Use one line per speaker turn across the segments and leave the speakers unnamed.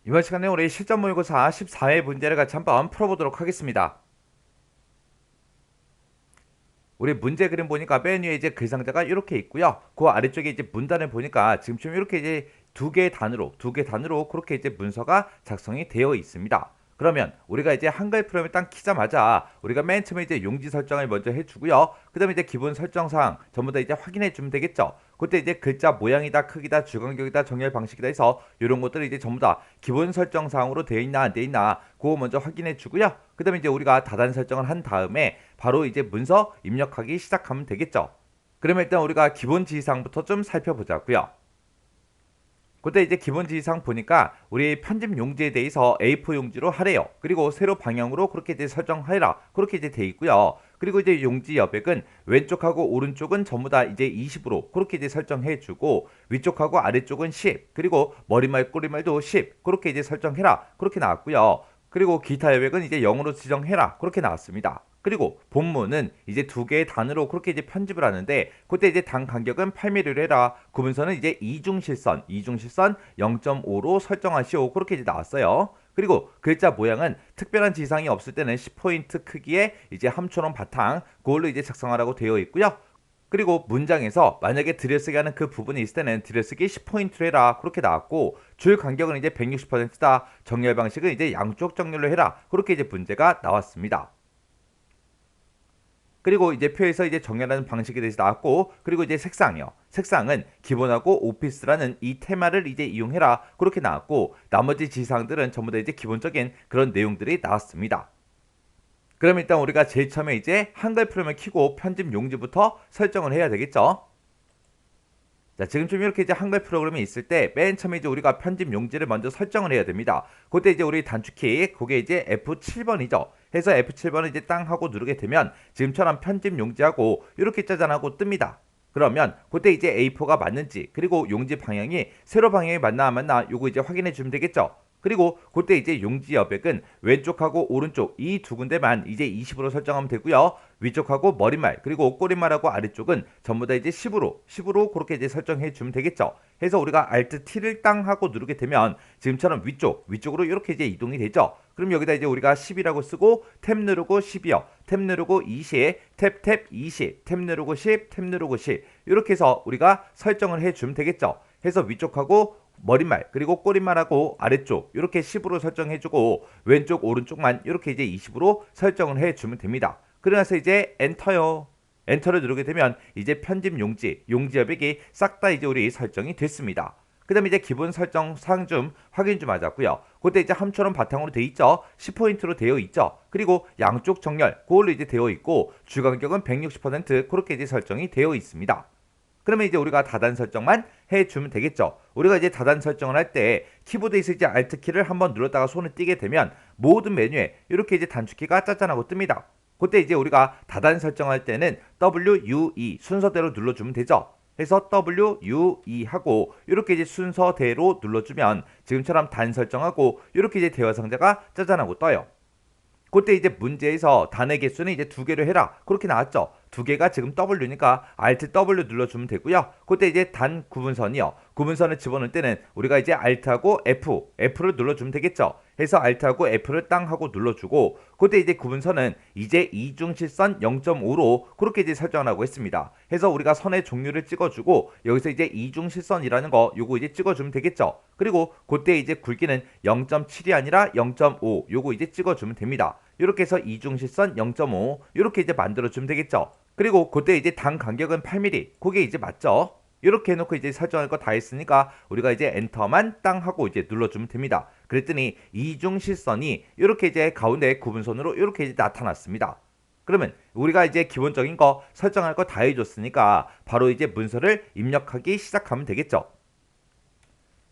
이번 시간에 우리 실전 모의고사 14회 문제를 같이 한번 풀어보도록 하겠습니다. 우리 문제 그림 보니까 맨 위에 이제 글상자가 이렇게 있고요. 그 아래쪽에 이제 문단을 보니까 지금쯤 이렇게 이제 두 개 단으로 그렇게 이제 문서가 작성이 되어 있습니다. 그러면 우리가 이제 한글 프로그램을 딱 키자마자 우리가 맨 처음에 이제 용지 설정을 먼저 해주고요. 그 다음에 이제 기본 설정사항 전부 다 이제 확인해 주면 되겠죠. 그때 이제 글자 모양이다, 크기다, 주간격이다, 정렬 방식이다 해서 이런 것들을 이제 전부 다 기본 설정 사항으로 되어 있나 안 되어 있나 그거 먼저 확인해 주고요. 그 다음에 이제 우리가 다단 설정을 한 다음에 바로 이제 문서 입력하기 시작하면 되겠죠. 그러면 일단 우리가 기본 지시사항부터 좀 살펴보자고요. 그때 이제 기본 지시사항 보니까 우리 편집 용지에 대해서 A4 용지로 하래요. 그리고 세로 방향으로 그렇게 이제 설정하라 그렇게 이제 돼 있고요. 그리고 이제 용지 여백은 왼쪽하고 오른쪽은 전부 다 이제 20으로 그렇게 이제 설정해 주고 위쪽하고 아래쪽은 10 그리고 머리말 꼬리말도 10 그렇게 이제 설정해라 그렇게 나왔고요. 그리고 기타 여백은 이제 0으로 지정해라 그렇게 나왔습니다. 그리고 본문은 이제 두 개의 단으로 그렇게 이제 편집을 하는데 그때 이제 단 간격은 8mm로 해라. 구문서는 이제 이중실선 0.5로 설정하시오. 그렇게 이제 나왔어요. 그리고 글자 모양은 특별한 지상이 없을 때는 10포인트 크기의 이제 함초롱 바탕 그걸로 이제 작성하라고 되어 있고요. 그리고 문장에서 만약에 들여쓰기 하는 그 부분이 있을 때는 들여쓰기 10포인트로 해라 그렇게 나왔고 줄 간격은 이제 160%다. 정렬 방식은 이제 양쪽 정렬로 해라 그렇게 이제 문제가 나왔습니다. 그리고 이제 표에서 이제 정렬하는 방식에 대해서 나왔고 그리고 이제 색상이요. 색상은 기본하고 오피스라는 이 테마를 이제 이용해라 그렇게 나왔고 나머지 지시사항들은 전부 다 이제 기본적인 그런 내용들이 나왔습니다. 그럼 일단 우리가 제일 처음에 이제 한글 프로그램을 켜고 편집 용지부터 설정을 해야 되겠죠. 자, 지금쯤 이렇게 이제 한글 프로그램이 있을 때 맨 처음에 이제 우리가 편집 용지를 먼저 설정을 해야 됩니다. 그때 이제 우리 단축키 그게 이제 F7번이죠. 해서 F7번을 이제 땅 하고 누르게 되면 지금처럼 편집 용지하고 이렇게 짜잔하고 뜹니다. 그러면 그때 이제 A4가 맞는지 그리고 용지 방향이 세로 방향이 맞나 안 맞나 요거 이제 확인해 주면 되겠죠. 그리고 그때 이제 용지 여백은 왼쪽하고 오른쪽 이 두 군데만 이제 20으로 설정하면 되고요. 위쪽하고 머리말 그리고 꼬리말하고 아래쪽은 전부 다 이제 10으로 그렇게 이제 설정해 주면 되겠죠. 해서 우리가 Alt T를 땅 하고 누르게 되면 지금처럼 위쪽으로 이렇게 이제 이동이 되죠. 그럼 여기다 이제 우리가 10이라고 쓰고 탭 누르고 10이요. 탭 누르고 20, 탭 20, 탭 누르고 10, 탭 누르고 10 이렇게 해서 우리가 설정을 해 주면 되겠죠. 해서 위쪽하고 머리말 그리고 꼬리말하고 아래쪽 이렇게 10으로 설정해주고 왼쪽 오른쪽만 이렇게 이제 20으로 설정을 해주면 됩니다. 그러면서 이제 엔터요. 엔터를 누르게 되면 이제 편집 용지 여백이 싹 다 이제 우리 설정이 됐습니다. 그 다음에 이제 기본 설정 사항 좀 확인 좀 하자고요. 그때 이제 함처럼 바탕으로 되어 있죠. 10포인트로 되어 있죠. 그리고 양쪽 정렬 그걸로 이제 되어 있고 주간격은 160% 그렇게 이제 설정이 되어 있습니다. 그러면 이제 우리가 다단 설정만 해주면 되겠죠. 우리가 이제 다단 설정을 할 때 키보드에 있을 이제 Alt 키를 한번 눌렀다가 손을 띄게 되면 모든 메뉴에 이렇게 이제 단축키가 짜잔하고 뜹니다. 그때 이제 우리가 다단 설정할 때는 WUE 순서대로 눌러주면 되죠. 해서 WUE 하고 이렇게 이제 순서대로 눌러주면 지금처럼 단 설정하고 이렇게 이제 대화 상자가 짜잔하고 떠요. 그때 이제 문제에서 단의 개수는 이제 두 개로 해라 그렇게 나왔죠. 두 개가 지금 W니까 Alt W 눌러주면 되고요. 그때 이제 단 구분선이요. 구분선을 집어넣을 때는 우리가 이제 Alt하고 F를 눌러주면 되겠죠. 해서 Alt하고 F를 땅 하고 눌러주고 그때 이제 구분선은 이제 이중실선 0.5로 그렇게 이제 설정하고 했습니다. 해서 우리가 선의 종류를 찍어주고 여기서 이제 이중실선이라는 거 요거 이제 찍어주면 되겠죠. 그리고 그때 이제 굵기는 0.7이 아니라 0.5 요거 이제 찍어주면 됩니다. 이렇게 해서 이중실선 0.5 이렇게 이제 만들어주면 되겠죠. 그리고 그때 이제 단 간격은 8mm 그게 이제 맞죠. 이렇게 해놓고 이제 설정할 거 다 했으니까 우리가 이제 엔터만 땅 하고 이제 눌러주면 됩니다. 그랬더니 이중실선이 이렇게 이제 가운데 구분선으로 이렇게 이제 나타났습니다. 그러면 우리가 이제 기본적인 거 설정할 거 다 해줬으니까 바로 이제 문서를 입력하기 시작하면 되겠죠.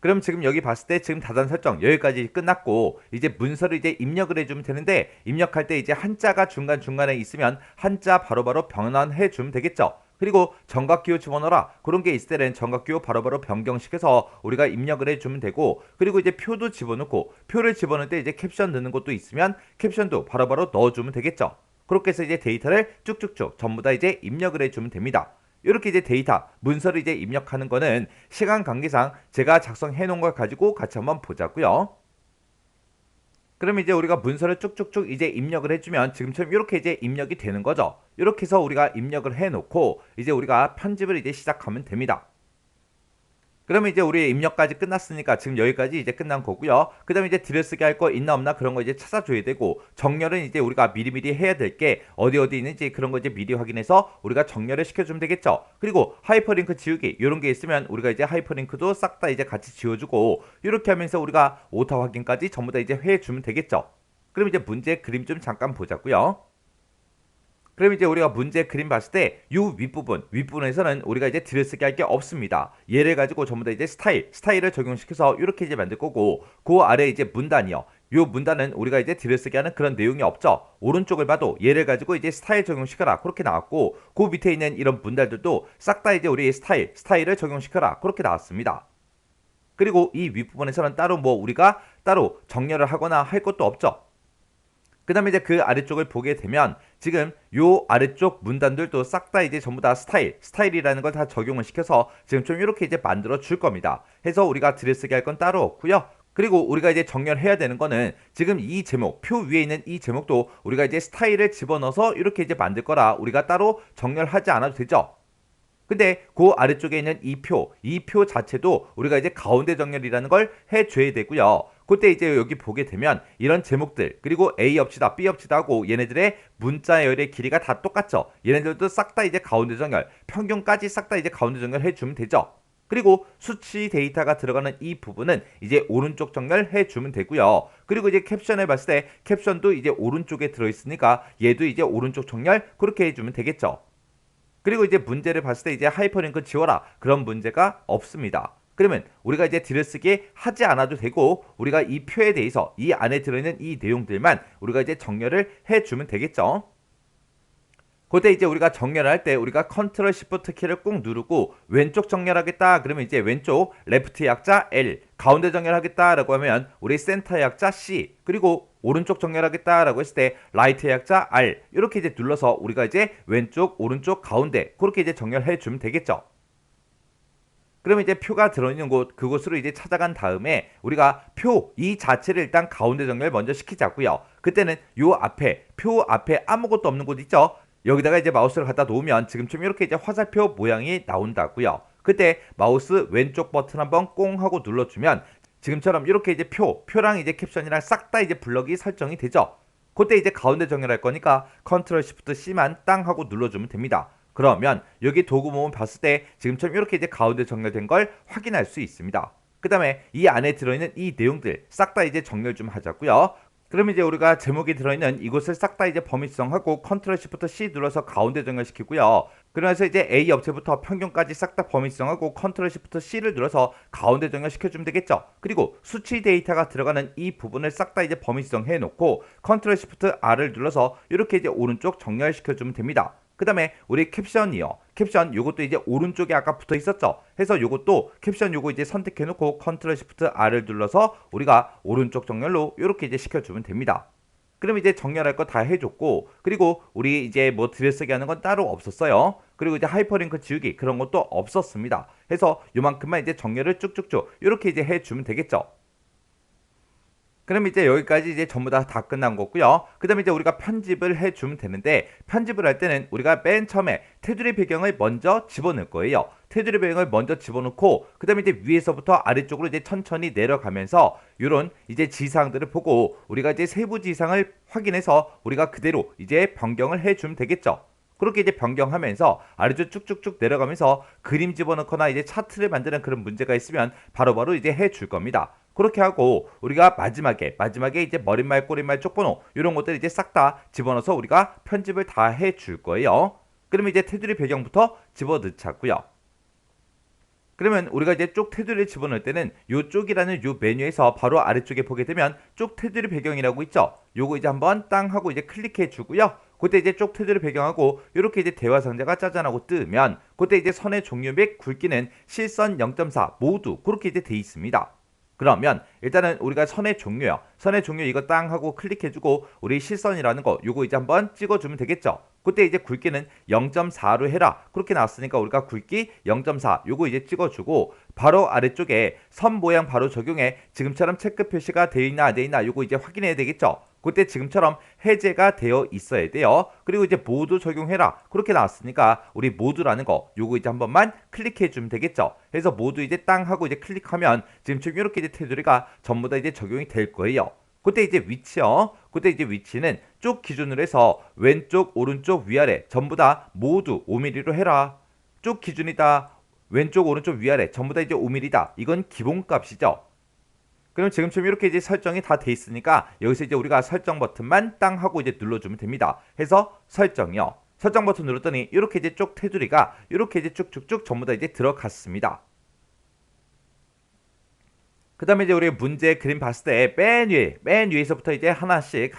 그럼 지금 여기 봤을 때 지금 다단 설정 여기까지 끝났고 이제 문서를 이제 입력을 해주면 되는데 입력할 때 이제 한자가 중간중간에 있으면 한자 바로바로 변환해 주면 되겠죠. 그리고 정각기호 집어넣어라 그런 게 있을 때는 정각기호 바로바로 변경시켜서 우리가 입력을 해주면 되고 그리고 이제 표도 집어넣고 표를 집어넣을 때 이제 캡션 넣는 것도 있으면 캡션도 바로바로 넣어주면 되겠죠. 그렇게 해서 이제 데이터를 쭉쭉쭉 전부 다 이제 입력을 해주면 됩니다. 이렇게 이제 데이터, 문서를 이제 입력하는 거는 시간 관계상 제가 작성해 놓은 걸 가지고 같이 한번 보자고요. 그럼 이제 우리가 문서를 쭉쭉쭉 이제 입력을 해주면 지금처럼 이렇게 이제 입력이 되는 거죠. 이렇게 해서 우리가 입력을 해놓고 이제 우리가 편집을 이제 시작하면 됩니다. 그러면 이제 우리 입력까지 끝났으니까 지금 여기까지 이제 끝난 거고요. 그 다음에 이제 들여쓰기 할 거 있나 없나 그런 거 이제 찾아줘야 되고, 정렬은 이제 우리가 미리미리 해야 될 게 어디 있는지 그런 거 이제 미리 확인해서 우리가 정렬을 시켜주면 되겠죠. 그리고 하이퍼링크 지우기 이런 게 있으면 우리가 이제 하이퍼링크도 싹 다 이제 같이 지워주고, 이렇게 하면서 우리가 오타 확인까지 전부 다 이제 해주면 되겠죠. 그럼 이제 문제 그림 좀 잠깐 보자고요. 그럼 이제 우리가 문제 그림 봤을 때 이 윗부분에서는 우리가 이제 들여쓰기 할 게 없습니다. 얘를 가지고 전부 다 이제 스타일을 적용시켜서 이렇게 이제 만들 거고, 그 아래 이제 문단이요. 요 문단은 우리가 이제 들여쓰기 하는 그런 내용이 없죠. 오른쪽을 봐도 얘를 가지고 이제 스타일 적용시켜라 그렇게 나왔고, 그 밑에 있는 이런 문단들도 싹 다 이제 우리 스타일을 적용시켜라 그렇게 나왔습니다. 그리고 이 윗부분에서는 따로 뭐 우리가 따로 정렬을 하거나 할 것도 없죠. 그 다음에 이제 그 아래쪽을 보게 되면 지금 요 아래쪽 문단들도 싹 다 이제 전부 다 스타일이라는 걸 다 적용을 시켜서 지금 좀 이렇게 이제 만들어 줄 겁니다. 해서 우리가 들여쓰기 할 건 따로 없고요. 그리고 우리가 이제 정렬해야 되는 거는 지금 이 제목, 표 위에 있는 이 제목도 우리가 이제 스타일을 집어넣어서 이렇게 이제 만들 거라 우리가 따로 정렬하지 않아도 되죠. 근데 그 아래쪽에 있는 이 표 자체도 우리가 이제 가운데 정렬이라는 걸 해줘야 되고요. 그때 이제 여기 보게 되면 이런 제목들, 그리고 A 없이다 B 없이다 하고 얘네들의 문자열의 길이가 다 똑같죠. 얘네들도 싹 다 이제 가운데 정렬, 평균까지 싹 다 이제 가운데 정렬 해주면 되죠. 그리고 수치 데이터가 들어가는 이 부분은 이제 오른쪽 정렬 해주면 되고요. 그리고 이제 캡션을 봤을 때 캡션도 이제 오른쪽에 들어있으니까 얘도 이제 오른쪽 정렬 그렇게 해주면 되겠죠. 그리고 이제 문제를 봤을 때 이제 하이퍼링크 지워라 그런 문제가 없습니다. 그러면 우리가 이제 들여쓰기 하지 않아도 되고, 우리가 이 표에 대해서 이 안에 들어있는 이 내용들만 우리가 이제 정렬을 해주면 되겠죠. 그때 이제 우리가 정렬할 때 우리가 컨트롤 시프트 키를 꾹 누르고 왼쪽 정렬하겠다 그러면 이제 왼쪽 레프트 약자 L, 가운데 정렬하겠다라고 하면 우리 센터 약자 C, 그리고 오른쪽 정렬하겠다라고 했을 때 라이트 약자 R 이렇게 이제 눌러서 우리가 이제 왼쪽 오른쪽 가운데 그렇게 이제 정렬해 주면 되겠죠. 그러면 이제 표가 들어있는 그곳으로 이제 찾아간 다음에 우리가 표 이 자체를 일단 가운데 정렬 먼저 시키자고요. 그때는 표 앞에 아무것도 없는 곳 있죠. 여기다가 이제 마우스를 갖다 놓으면 지금처럼 이렇게 이제 화살표 모양이 나온다고요. 그때 마우스 왼쪽 버튼 한번 꽁 하고 눌러주면 지금처럼 이렇게 이제 표랑 이제 캡션이랑 싹 다 이제 블럭이 설정이 되죠. 그때 이제 가운데 정렬할 거니까 컨트롤 시프트 C만 땅 하고 눌러주면 됩니다. 그러면 여기 도구 모음 봤을 때 지금처럼 이렇게 이제 가운데 정렬된 걸 확인할 수 있습니다. 그 다음에 이 안에 들어있는 이 내용들 싹 다 이제 정렬 좀 하자고요. 그럼 이제 우리가 제목이 들어있는 이곳을 싹 다 이제 범위성하고 컨트롤 시프트 C 눌러서 가운데 정렬시키고요. 그러면서 이제 A 업체부터 평균까지 싹 다 범위성하고 컨트롤 시프트 C를 눌러서 가운데 정렬시켜주면 되겠죠. 그리고 수치 데이터가 들어가는 이 부분을 싹 다 이제 범위성 해놓고 컨트롤 시프트 R을 눌러서 이렇게 이제 오른쪽 정렬시켜주면 됩니다. 그 다음에 우리 캡션이요. 캡션 요것도 이제 오른쪽에 아까 붙어 있었죠. 해서 요것도 캡션 요거 이제 선택해 놓고 컨트롤 시프트 R을 눌러서 우리가 오른쪽 정렬로 이렇게 이제 시켜주면 됩니다. 그럼 이제 정렬할 거 다 해줬고, 그리고 우리 이제 뭐 들여쓰기 하는 건 따로 없었어요. 그리고 이제 하이퍼링크 지우기 그런 것도 없었습니다. 해서 요만큼만 이제 정렬을 쭉쭉쭉 이렇게 이제 해주면 되겠죠. 그럼 이제 여기까지 이제 전부 다 끝난 거고요. 그 다음에 이제 우리가 편집을 해주면 되는데, 편집을 할 때는 우리가 맨 처음에 테두리 배경을 먼저 집어넣을 거예요. 테두리 배경을 먼저 집어넣고, 그 다음에 이제 위에서부터 아래쪽으로 이제 천천히 내려가면서 이런 이제 지상들을 보고 우리가 이제 세부 지상을 확인해서 우리가 그대로 이제 변경을 해주면 되겠죠. 그렇게 이제 변경하면서 아래쪽 쭉쭉쭉 내려가면서 그림 집어넣거나 이제 차트를 만드는 그런 문제가 있으면 바로바로 이제 해줄 겁니다. 그렇게 하고 우리가 마지막에 이제 머릿말, 꼬릿말, 쪽번호 이런 것들 이제 싹 다 집어넣어서 우리가 편집을 다 해줄 거예요. 그러면 이제 테두리 배경부터 집어넣자고요. 그러면 우리가 이제 쪽 테두리를 집어넣을 때는 요 쪽이라는 요 메뉴에서 바로 아래쪽에 보게 되면 쪽 테두리 배경이라고 있죠. 요거 이제 한번 땅 하고 이제 클릭해 주고요. 그때 이제 쪽 테두리 배경하고 이렇게 이제 대화 상자가 짜잔하고 뜨면 그때 이제 선의 종류 및 굵기는 실선 0.4 모두 그렇게 이제 돼 있습니다. 그러면 일단은 우리가 선의 종류요. 선의 종류 이거 땅 하고 클릭해주고 우리 실선이라는 거 요거 이제 한번 찍어주면 되겠죠. 그때 이제 굵기는 0.4로 해라. 그렇게 나왔으니까 우리가 굵기 0.4 요거 이제 찍어주고 바로 아래쪽에 선 모양 바로 적용해 지금처럼 체크 표시가 되어 있나 안 되어 있나 요거 이제 확인해야 되겠죠. 그때 지금처럼 해제가 되어 있어야 돼요. 그리고 이제 모두 적용해라. 그렇게 나왔으니까 우리 모두라는 거 요거 이제 한 번만 클릭해 주면 되겠죠. 그래서 모두 이제 땅 하고 이제 클릭하면 지금처럼 이렇게 이제 테두리가 전부 다 이제 적용이 될 거예요. 그때 이제 위치요. 그때 이제 위치는 쭉 기준으로 해서 왼쪽, 오른쪽, 위아래 전부 다 모두 5mm로 해라. 쭉 기준이다. 왼쪽, 오른쪽, 위아래 전부 다 이제 5mm다. 이건 기본값이죠. 그럼 지금처럼 이렇게 이제 설정이 다 돼 있으니까 여기서 이제 우리가 설정 버튼만 땅 하고 이제 눌러주면 됩니다. 해서 설정이요. 설정 버튼 눌렀더니 이렇게 이제 쭉 테두리가 이렇게 이제 쭉쭉쭉 전부 다 이제 들어갔습니다. 그 다음에 이제 우리 문제 그림 봤을 때 맨 위에서부터 이제 하나씩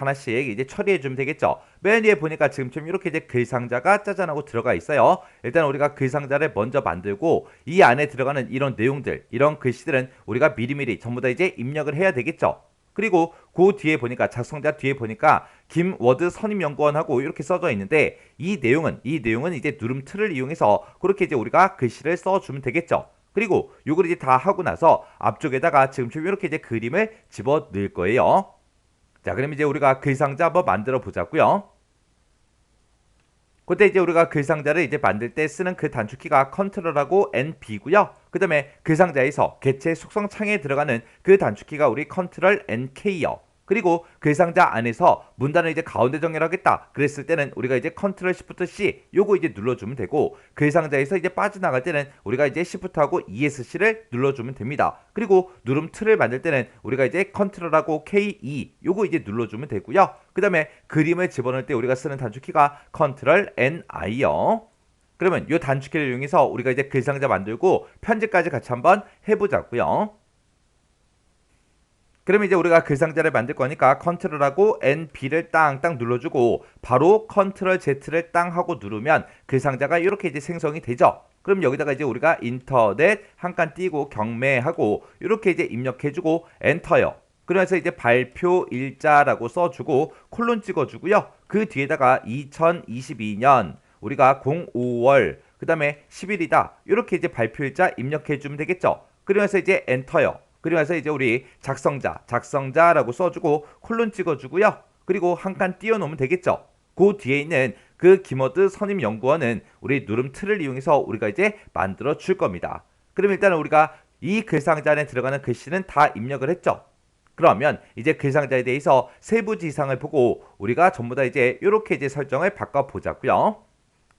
이제 처리해 주면 되겠죠. 맨 위에 보니까 지금처럼 이렇게 이제 글상자가 짜잔하고 들어가 있어요. 일단 우리가 글상자를 먼저 만들고 이 안에 들어가는 이런 내용들, 이런 글씨들은 우리가 미리미리 전부 다 이제 입력을 해야 되겠죠. 그리고 그 뒤에 보니까 작성자 뒤에 보니까 김워드 선임연구원하고 이렇게 써져 있는데 이 내용은 이제 누름 틀을 이용해서 그렇게 이제 우리가 글씨를 써주면 되겠죠. 그리고 요걸 이제 다 하고 나서 앞쪽에다가 지금처럼 이렇게 이제 그림을 집어 넣을 거예요. 자, 그럼 이제 우리가 글상자 한번 만들어 보자고요. 그때 이제 우리가 글상자를 이제 만들 때 쓰는 그 단축키가 컨트롤하고 NB고요. 그 다음에 글상자에서 개체 속성 창에 들어가는 그 단축키가 우리 컨트롤 NK요. 그리고 글상자 안에서 문단을 이제 가운데 정렬하겠다 그랬을 때는 우리가 이제 컨트롤 시프트 C 요거 이제 눌러주면 되고 글상자에서 이제 빠져나갈 때는 우리가 이제 시프트하고 ESC를 눌러주면 됩니다. 그리고 누름 틀을 만들 때는 우리가 이제 컨트롤하고 KE 요거 이제 눌러주면 되고요. 그 다음에 그림을 집어넣을 때 우리가 쓰는 단축키가 컨트롤 NI요. 그러면 이 단축키를 이용해서 우리가 이제 글상자 만들고 편집까지 같이 한번 해보자고요. 그러면 이제 우리가 글상자를 만들 거니까 컨트롤하고 NB를 땅땅 눌러주고 바로 컨트롤 Z를 땅 하고 누르면 글상자가 이렇게 이제 생성이 되죠. 그럼 여기다가 이제 우리가 인터넷 한 칸 띄고 경매하고 이렇게 이제 입력해주고 엔터요. 그래서 이제 발표 일자라고 써주고 콜론 찍어주고요. 그 뒤에다가 2022년 우리가 05월 그 다음에 10일이다. 이렇게 이제 발표 일자 입력해주면 되겠죠. 그러면서 이제 엔터요. 그러면서 이제 우리 작성자라고 써주고 콜론 찍어주고요. 그리고 한 칸 띄워놓으면 되겠죠. 그 뒤에 있는 그 김워드 선임연구원은 우리 누름 틀을 이용해서 우리가 이제 만들어 줄 겁니다. 그럼 일단 우리가 이 글상자 안에 들어가는 글씨는 다 입력을 했죠. 그러면 이제 글상자에 대해서 세부 지상을 보고 우리가 전부 다 이제 이렇게 이제 설정을 바꿔 보자고요.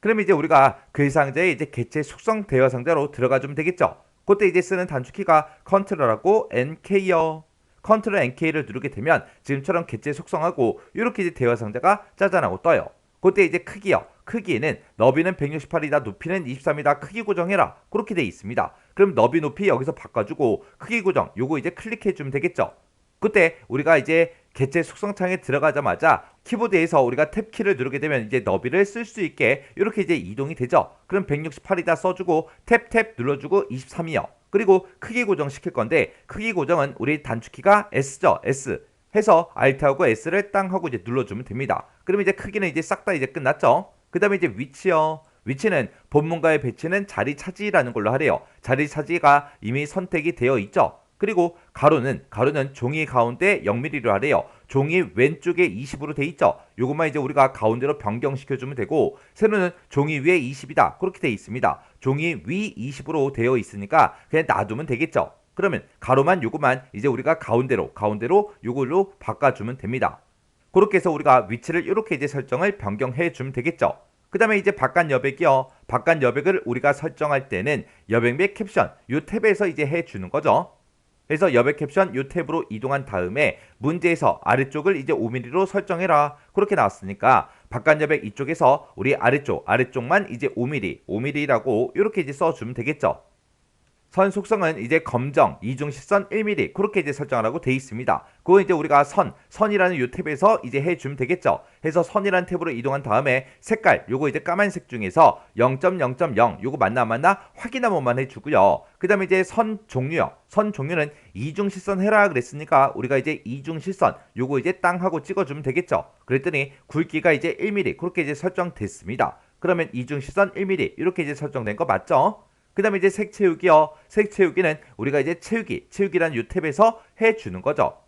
그럼 이제 우리가 글상자에 이제 개체 속성 대화 상자로 들어가 주면 되겠죠. 그때 이제 쓰는 단축키가 컨트롤하고 NK요. 컨트롤 NK를 누르게 되면 지금처럼 개체 속성하고 이렇게 이제 대화 상자가 짜잔하고 떠요. 그때 이제 크기요. 크기는 너비는 168이다, 높이는 23이다, 크기 고정해라. 그렇게 돼 있습니다. 그럼 너비 높이 여기서 바꿔주고 크기 고정 요거 이제 클릭해주면 되겠죠. 그때 우리가 이제 개체 속성창에 들어가자마자 키보드에서 우리가 탭키를 누르게 되면 이제 너비를 쓸 수 있게 이렇게 이제 이동이 되죠. 그럼 168이다 써주고 탭 눌러주고 23이요. 그리고 크기 고정 시킬 건데 크기 고정은 우리 단축키가 S죠. S 해서 Alt하고 S를 땅 하고 이제 눌러주면 됩니다. 그럼 이제 크기는 이제 싹 다 이제 끝났죠. 그 다음에 이제 위치요. 위치는 본문과의 배치는 자리 차지라는 걸로 하래요. 자리 차지가 이미 선택이 되어 있죠. 그리고 가로는 종이 가운데 0mm로 하래요. 종이 왼쪽에 20으로 돼 있죠. 요것만 이제 우리가 가운데로 변경시켜주면 되고 세로는 종이 위에 20이다. 그렇게 돼 있습니다. 종이 위 20으로 되어 있으니까 그냥 놔두면 되겠죠. 그러면 가로만 요것만 이제 우리가 가운데로 요걸로 바꿔주면 됩니다. 그렇게 해서 우리가 위치를 이렇게 이제 설정을 변경해 주면 되겠죠. 그 다음에 이제 바깥 여백이요. 바깥 여백을 우리가 설정할 때는 여백 및 캡션 요 탭에서 이제 해주는 거죠. 그래서 여백 캡션 요 탭으로 이동한 다음에 문제에서 아래쪽을 이제 5mm로 설정해라. 그렇게 나왔으니까 바깥 여백 이쪽에서 우리 아래쪽만 이제 5mm라고 이렇게 이제 써주면 되겠죠. 선 속성은 이제 검정, 이중시선 1mm 그렇게 이제 설정하라고 돼 있습니다. 그거 이제 우리가 선이라는 요 탭에서 이제 해주면 되겠죠. 해서 선이라는 탭으로 이동한 다음에 색깔, 요거 이제 까만색 중에서 0.0.0 요거 맞나 안 맞나 확인 한 번만 해주고요. 그 다음에 이제 선 종류요. 선 종류는 이중시선 해라 그랬으니까 우리가 이제 이중시선 요거 이제 땅 하고 찍어주면 되겠죠. 그랬더니 굵기가 이제 1mm 그렇게 이제 설정됐습니다. 그러면 이중시선 1mm 이렇게 이제 설정된 거 맞죠? 그 다음에 이제 색 채우기요. 색 채우기는 우리가 이제 채우기라는 요 탭에서 해주는 거죠.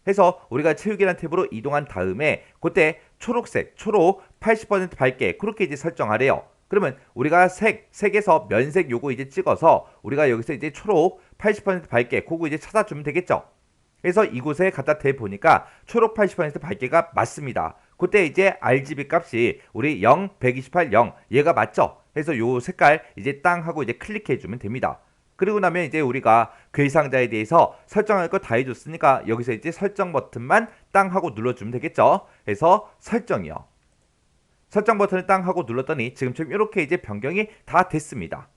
해서 우리가 채우기란 탭으로 이동한 다음에 그때 초록색, 초록 80% 밝게 그렇게 이제 설정하래요. 그러면 우리가 색에서 면색 요거 이제 찍어서 우리가 여기서 이제 초록 80% 밝게 그거 이제 찾아주면 되겠죠. 그래서 이곳에 갖다 대 보니까 초록 80% 밝기가 맞습니다. 그때 이제 RGB 값이 우리 0, 128, 0 얘가 맞죠? 그래서 요 색깔 이제 땅 하고 이제 클릭해 주면 됩니다. 그리고 나면 이제 우리가 글 상자에 대해서 설정할 거 다 해줬으니까 여기서 이제 설정 버튼만 땅 하고 눌러주면 되겠죠? 그래서 설정이요. 설정 버튼을 땅 하고 눌렀더니 지금처럼 이렇게 이제 변경이 다 됐습니다.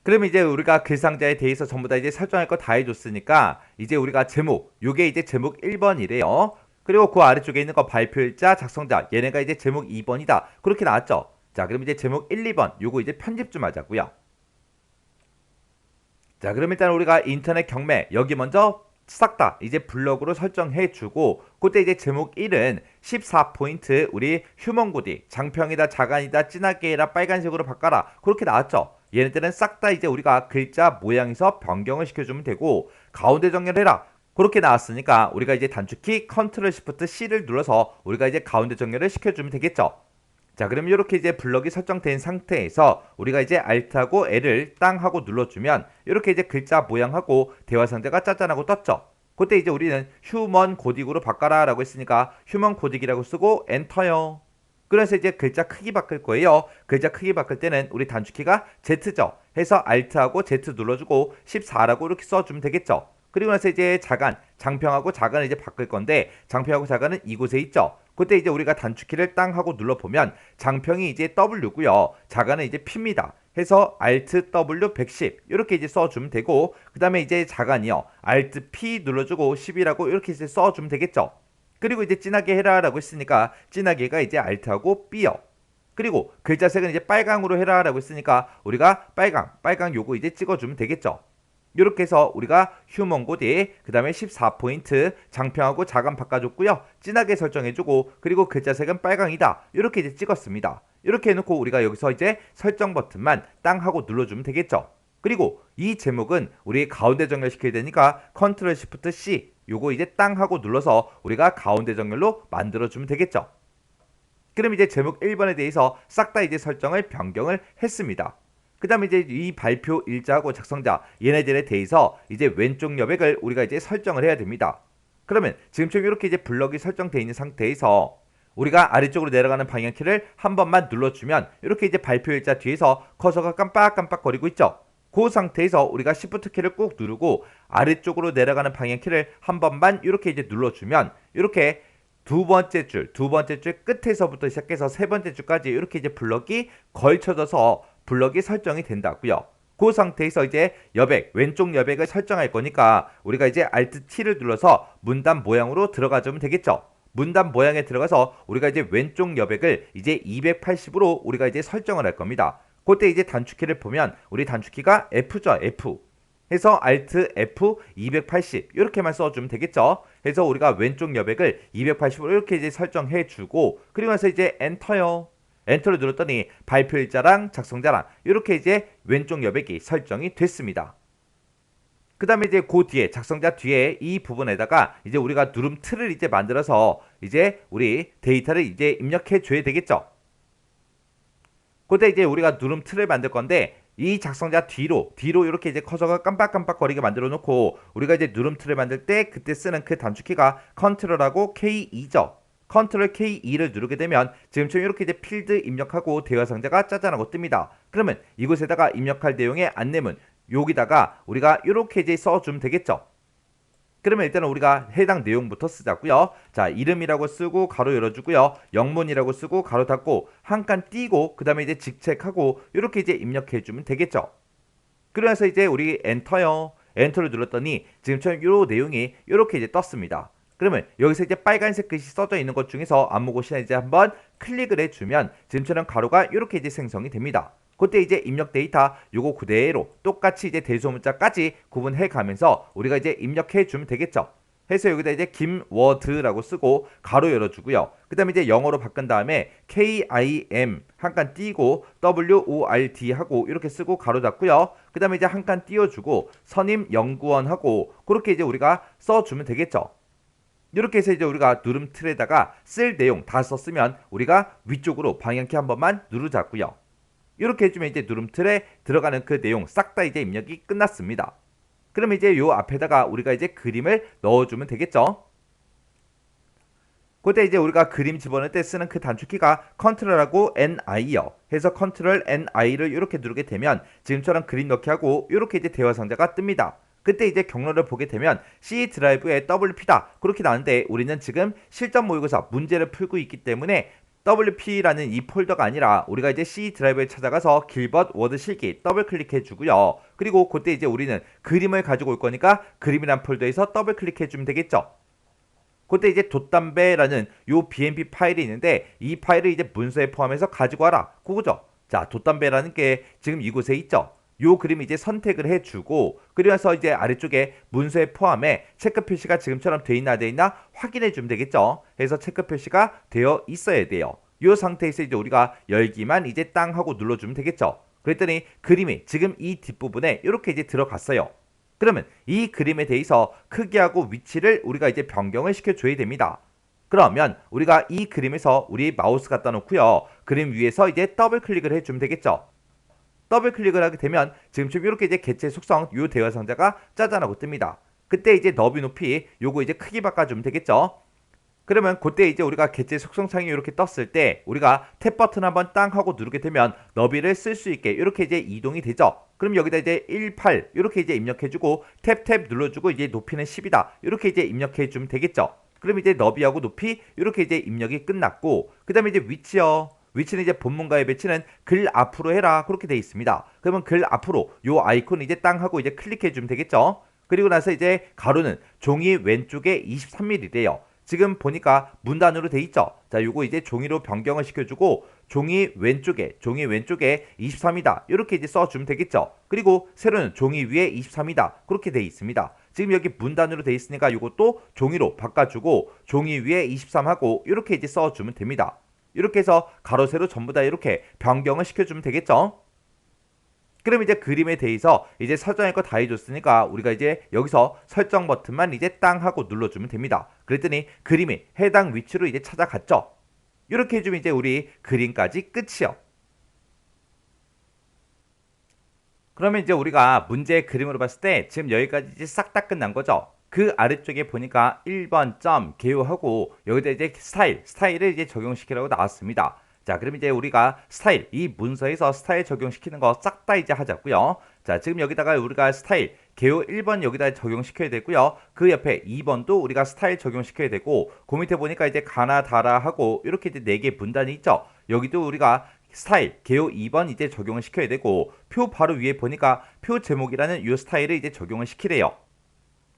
그러면 이제 우리가 글 상자에 대해서 전부 다 이제 설정할 거 다 해줬으니까 이제 우리가 제목, 요게 이제 제목 1번이래요. 그리고 그 아래쪽에 있는 거 발표일자, 작성자, 얘네가 이제 제목 2번이다. 그렇게 나왔죠. 자, 그럼 이제 제목 1, 2번, 요거 이제 편집 좀 하자고요. 자, 그럼 일단 우리가 인터넷 경매, 여기 먼저 싹 다 이제 블럭으로 설정해 주고, 그때 이제 제목 1은 14포인트 우리 휴먼 고딕, 장평이다, 자간이다, 진하게 해라, 빨간색으로 바꿔라. 그렇게 나왔죠. 얘네들은 싹 다 이제 우리가 글자 모양에서 변경을 시켜주면 되고, 가운데 정렬해라. 그렇게 나왔으니까 우리가 이제 단축키 컨트롤 시프트 C를 눌러서 우리가 이제 가운데 정렬을 시켜주면 되겠죠. 자, 그럼 이렇게 이제 블럭이 설정된 상태에서 우리가 이제 Alt하고 L을 땅 하고 눌러주면 이렇게 이제 글자 모양하고 대화 상자가 짜잔하고 떴죠. 그때 이제 우리는 휴먼 고딕으로 바꿔라 라고 했으니까 휴먼 고딕이라고 쓰고 엔터요. 그래서 이제 글자 크기 바꿀 거예요. 글자 크기 바꿀 때는 우리 단축키가 Z죠. 해서 Alt하고 Z 눌러주고 14라고 이렇게 써주면 되겠죠. 그리고 나서 이제 장평하고 자간을 이제 바꿀 건데 장평하고 자간은 이곳에 있죠. 그때 이제 우리가 단축키를 땅 하고 눌러보면 장평이 이제 W고요. 자간은 이제 P입니다. 해서 Alt W 110 이렇게 이제 써주면 되고 그 다음에 이제 자간이요. Alt P 눌러주고 10이라고 이렇게 이제 써주면 되겠죠. 그리고 이제 진하게 해라라고 했으니까 진하게가 이제 Alt하고 B요. 그리고 글자색은 이제 빨강으로 해라라고 했으니까 우리가 빨강 요거 이제 찍어주면 되겠죠. 이렇게 해서 우리가 휴먼 고딕 그 다음에 14포인트 장평하고 자간 바꿔줬고요. 진하게 설정해주고 그리고 글자색은 빨강이다. 이렇게 이제 찍었습니다. 이렇게 해놓고 우리가 여기서 이제 설정 버튼만 땅 하고 눌러주면 되겠죠. 그리고 이 제목은 우리 가운데 정렬시켜야 되니까 컨트롤 시프트 C 요거 이제 땅 하고 눌러서 우리가 가운데 정렬로 만들어주면 되겠죠. 그럼 이제 제목 1번에 대해서 싹 다 이제 설정을 변경을 했습니다. 그 다음에 이제 이 발표 일자하고 작성자 얘네들에 대해서 이제 왼쪽 여백을 우리가 이제 설정을 해야 됩니다. 그러면 지금처럼 이렇게 이제 블럭이 설정되어 있는 상태에서 우리가 아래쪽으로 내려가는 방향키를 한 번만 눌러주면 이렇게 이제 발표 일자 뒤에서 커서가 깜빡깜빡 거리고 있죠. 그 상태에서 우리가 Shift 키를 꾹 누르고 아래쪽으로 내려가는 방향키를 한 번만 이렇게 이제 눌러주면 이렇게 두 번째 줄 끝에서부터 시작해서 세 번째 줄까지 이렇게 이제 블럭이 걸쳐져서 블럭이 설정이 된다고요. 그 상태에서 이제 여백, 왼쪽 여백을 설정할 거니까 우리가 이제 Alt T를 눌러서 문단 모양으로 들어가주면 되겠죠. 문단 모양에 들어가서 우리가 이제 왼쪽 여백을 이제 280으로 우리가 이제 설정을 할 겁니다. 그때 이제 단축키를 보면 우리 단축키가 F죠, F. 해서 Alt F 280 이렇게만 써주면 되겠죠. 해서 우리가 왼쪽 여백을 280으로 이렇게 이제 설정해주고 그리고 나서 이제 엔터요. 엔터를 눌렀더니 발표 일자랑 작성자랑 이렇게 이제 왼쪽 여백이 설정이 됐습니다. 그 다음에 이제 그 뒤에 작성자 뒤에 이 부분에다가 이제 우리가 누름 틀을 이제 만들어서 이제 우리 데이터를 이제 입력해 줘야 되겠죠. 그때 이제 우리가 누름 틀을 만들 건데 이 작성자 뒤로 이렇게 이제 커서가 깜빡깜빡 거리게 만들어 놓고 우리가 이제 누름 틀을 만들 때 그때 쓰는 그 단축키가 컨트롤하고 K2죠. 컨트롤 K2를 누르게 되면 지금처럼 이렇게 이제 필드 입력하고 대화 상자가 짜잔하고 뜹니다. 그러면 이곳에다가 입력할 내용의 안내문 여기다가 우리가 이렇게 이제 써주면 되겠죠. 그러면 일단은 우리가 해당 내용부터 쓰자고요. 자, 이름이라고 쓰고 가로 열어주고요. 영문이라고 쓰고 가로 닫고 한 칸 띄고 그 다음에 이제 직책하고 이렇게 이제 입력해주면 되겠죠. 그러면서 이제 우리 엔터요. 엔터를 눌렀더니 지금처럼 요 내용이 이렇게 이제 떴습니다. 그러면 여기서 이제 빨간색 글씨 써져 있는 것 중에서 아무 곳이나 이제 한번 클릭을 해주면 지금처럼 가로가 이렇게 이제 생성이 됩니다. 그때 이제 입력 데이터 요거 그대로 똑같이 이제 대소문자까지 구분해 가면서 우리가 이제 입력해 주면 되겠죠. 해서 여기다 이제 김워드라고 쓰고 가로 열어주고요. 그 다음에 이제 영어로 바꾼 다음에 KIM 한 칸 띄고 WORD 하고 이렇게 쓰고 가로 닫고요. 그 다음에 이제 한 칸 띄워주고 선임연구원 하고 그렇게 이제 우리가 써주면 되겠죠. 이렇게 해서 이제 우리가 누름 틀에다가 쓸 내용 다 썼으면 우리가 위쪽으로 방향키 한 번만 누르자고요. 이렇게 해주면 이제 누름 틀에 들어가는 그 내용 싹 다 이제 입력이 끝났습니다. 그럼 이제 요 앞에다가 우리가 이제 그림을 넣어주면 되겠죠. 그때 이제 우리가 그림 집어넣을 때 쓰는 그 단축키가 컨트롤하고 NI요. 해서 컨트롤 NI를 이렇게 누르게 되면 지금처럼 그림 넣기 하고 이렇게 이제 대화 상자가 뜹니다. 그때 이제 경로를 보게 되면 C 드라이브에 WP다 그렇게 나오는데 우리는 지금 실전 모의고사 문제를 풀고 있기 때문에 WP라는 이 폴더가 아니라 우리가 이제 C 드라이브에 찾아가서 길벗 워드 실기 더블 클릭해 주고요. 그리고 그때 이제 우리는 그림을 가지고 올 거니까 그림이란 폴더에서 더블 클릭해 주면 되겠죠. 그때 이제 돛담배라는 요 BMP 파일이 있는데 이 파일을 이제 문서에 포함해서 가지고 와라. 그거죠. 자, 돛담배라는 게 지금 이곳에 있죠. 요 그림 이제 선택을 해주고 그래서 이제 아래쪽에 문서에 포함해 체크 표시가 지금처럼 돼 있나 돼 있나 확인해 주면 되겠죠. 해서 체크 표시가 되어 있어야 돼요. 요 상태에서 이제 우리가 열기만 이제 땅 하고 눌러주면 되겠죠. 그랬더니 그림이 지금 이 뒷부분에 이렇게 이제 들어갔어요. 그러면 이 그림에 대해서 크기하고 위치를 우리가 이제 변경을 시켜줘야 됩니다. 그러면 우리가 이 그림에서 우리 마우스 갖다 놓고요. 그림 위에서 이제 더블 클릭을 해주면 되겠죠. 더블 클릭을 하게 되면 지금처럼 이렇게 이제 개체 속성 요 대화 상자가 짜잔하고 뜹니다. 그때 이제 너비 높이 요거 이제 크기 바꿔주면 되겠죠. 그러면 그때 이제 우리가 개체 속성창이 이렇게 떴을 때 우리가 탭 버튼 한번 땅 하고 누르게 되면 너비를 쓸 수 있게 이렇게 이제 이동이 되죠. 그럼 여기다 이제 18 이렇게 이제 입력해주고 탭 눌러주고 이제 높이는 10이다 이렇게 이제 입력해주면 되겠죠. 그럼 이제 너비하고 높이 이렇게 이제 입력이 끝났고 그 다음에 이제 위치요. 위치는 이제 본문과의 배치는 글 앞으로 해라 그렇게 돼 있습니다. 그러면 글 앞으로 요 아이콘 이제 땅 하고 이제 클릭해 주면 되겠죠. 그리고 나서 이제 가로는 종이 왼쪽에 23mm래요. 지금 보니까 문단으로 돼 있죠. 자, 요거 이제 종이로 변경을 시켜주고 종이 왼쪽에 23이다 이렇게 이제 써주면 되겠죠. 그리고 세로는 종이 위에 23이다 그렇게 돼 있습니다. 지금 여기 문단으로 돼 있으니까 요것도 종이로 바꿔주고 종이 위에 23하고 이렇게 이제 써주면 됩니다. 이렇게 해서 가로 세로 전부 다 이렇게 변경을 시켜주면 되겠죠. 그럼 이제 그림에 대해서 이제 설정할 거 다 해줬으니까 우리가 이제 여기서 설정 버튼만 이제 땅 하고 눌러주면 됩니다. 그랬더니 그림이 해당 위치로 이제 찾아갔죠. 이렇게 해주면 이제 우리 그림까지 끝이요. 그러면 이제 우리가 문제의 그림으로 봤을 때 지금 여기까지 이제 싹 다 끝난 거죠. 그 아래쪽에 보니까 1번 점 개요하고 여기다 이제 스타일을 이제 적용시키라고 나왔습니다. 자, 그럼 이제 우리가 스타일, 이 문서에서 스타일 적용시키는 거 싹 다 이제 하자고요. 자, 지금 여기다가 우리가 스타일, 개요 1번 여기다 적용시켜야 되고요. 그 옆에 2번도 우리가 스타일 적용시켜야 되고 그 밑에 보니까 이제 가나 다라 하고 이렇게 이제 4개 분단이 있죠. 여기도 우리가 스타일, 개요 2번 이제 적용을 시켜야 되고 표 바로 위에 보니까 표 제목이라는 이 스타일을 이제 적용을 시키래요.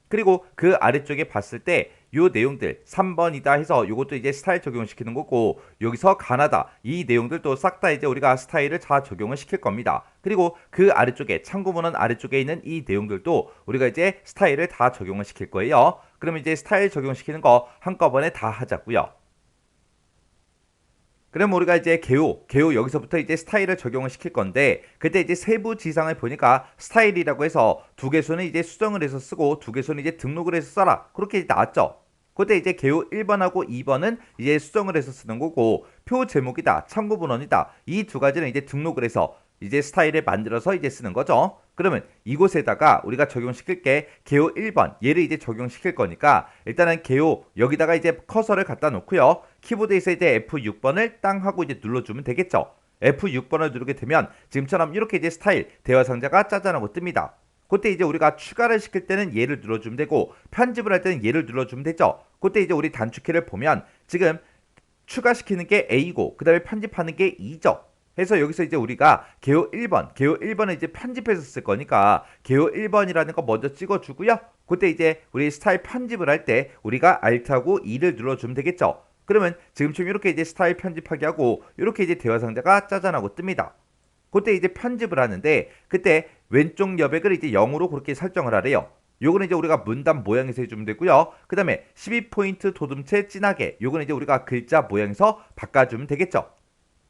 그리고 그 아래쪽에 봤을 때 요 내용들 3번이다 해서 요것도 이제 스타일 적용시키는 거고 여기서 가나다 이 내용들도 싹 다 이제 우리가 스타일을 다 적용을 시킬 겁니다. 그리고 그 아래쪽에 참고문헌 아래쪽에 있는 이 내용들도 우리가 이제 스타일을 다 적용을 시킬 거예요. 그러면 이제 스타일 적용시키는 거 한꺼번에 다 하자고요. 그럼 우리가 이제 개요 여기서부터 이제 스타일을 적용을 시킬 건데 그때 이제 세부 지상을 보니까 스타일이라고 해서 2개소는 이제 수정을 해서 쓰고 2개소는 이제 등록을 해서 써라 그렇게 나왔죠. 그때 이제 개요 1번하고 2번은 이제 수정을 해서 쓰는 거고 표 제목이다 참고문헌이다 이 2가지는 이제 등록을 해서 이제 스타일을 만들어서 이제 쓰는 거죠. 그러면 이곳에다가 우리가 적용시킬 게 개요 1번 얘를 이제 적용시킬 거니까 일단은 개요 여기다가 이제 커서를 갖다 놓고요. 키보드에서 이제 F6번을 땅 하고 이제 눌러주면 되겠죠. F6번을 누르게 되면 지금처럼 이렇게 이제 스타일 대화 상자가 짜잔하고 뜹니다. 그때 이제 우리가 추가를 시킬 때는 얘를 눌러주면 되고 편집을 할 때는 얘를 눌러주면 되죠. 그때 이제 우리 단축키를 보면 지금 추가시키는 게 A고 그 다음에 편집하는 게 E죠. 해서 여기서 이제 우리가 개요 1번, 개요 1번을 이제 편집해서 쓸 거니까 개요 1번이라는 거 먼저 찍어주고요. 그때 이제 우리 스타일 편집을 할 때 우리가 Alt하고 E를 눌러주면 되겠죠. 그러면 지금처럼 이렇게 이제 스타일 편집하기 하고 이렇게 이제 대화 상자가 짜잔하고 뜹니다. 그때 이제 편집을 하는데 그때 왼쪽 여백을 이제 0으로 그렇게 설정을 하래요. 요거는 이제 우리가 문단 모양에서 해주면 되고요. 그 다음에 12포인트 도둠체 진하게 요거는 이제 우리가 글자 모양에서 바꿔주면 되겠죠.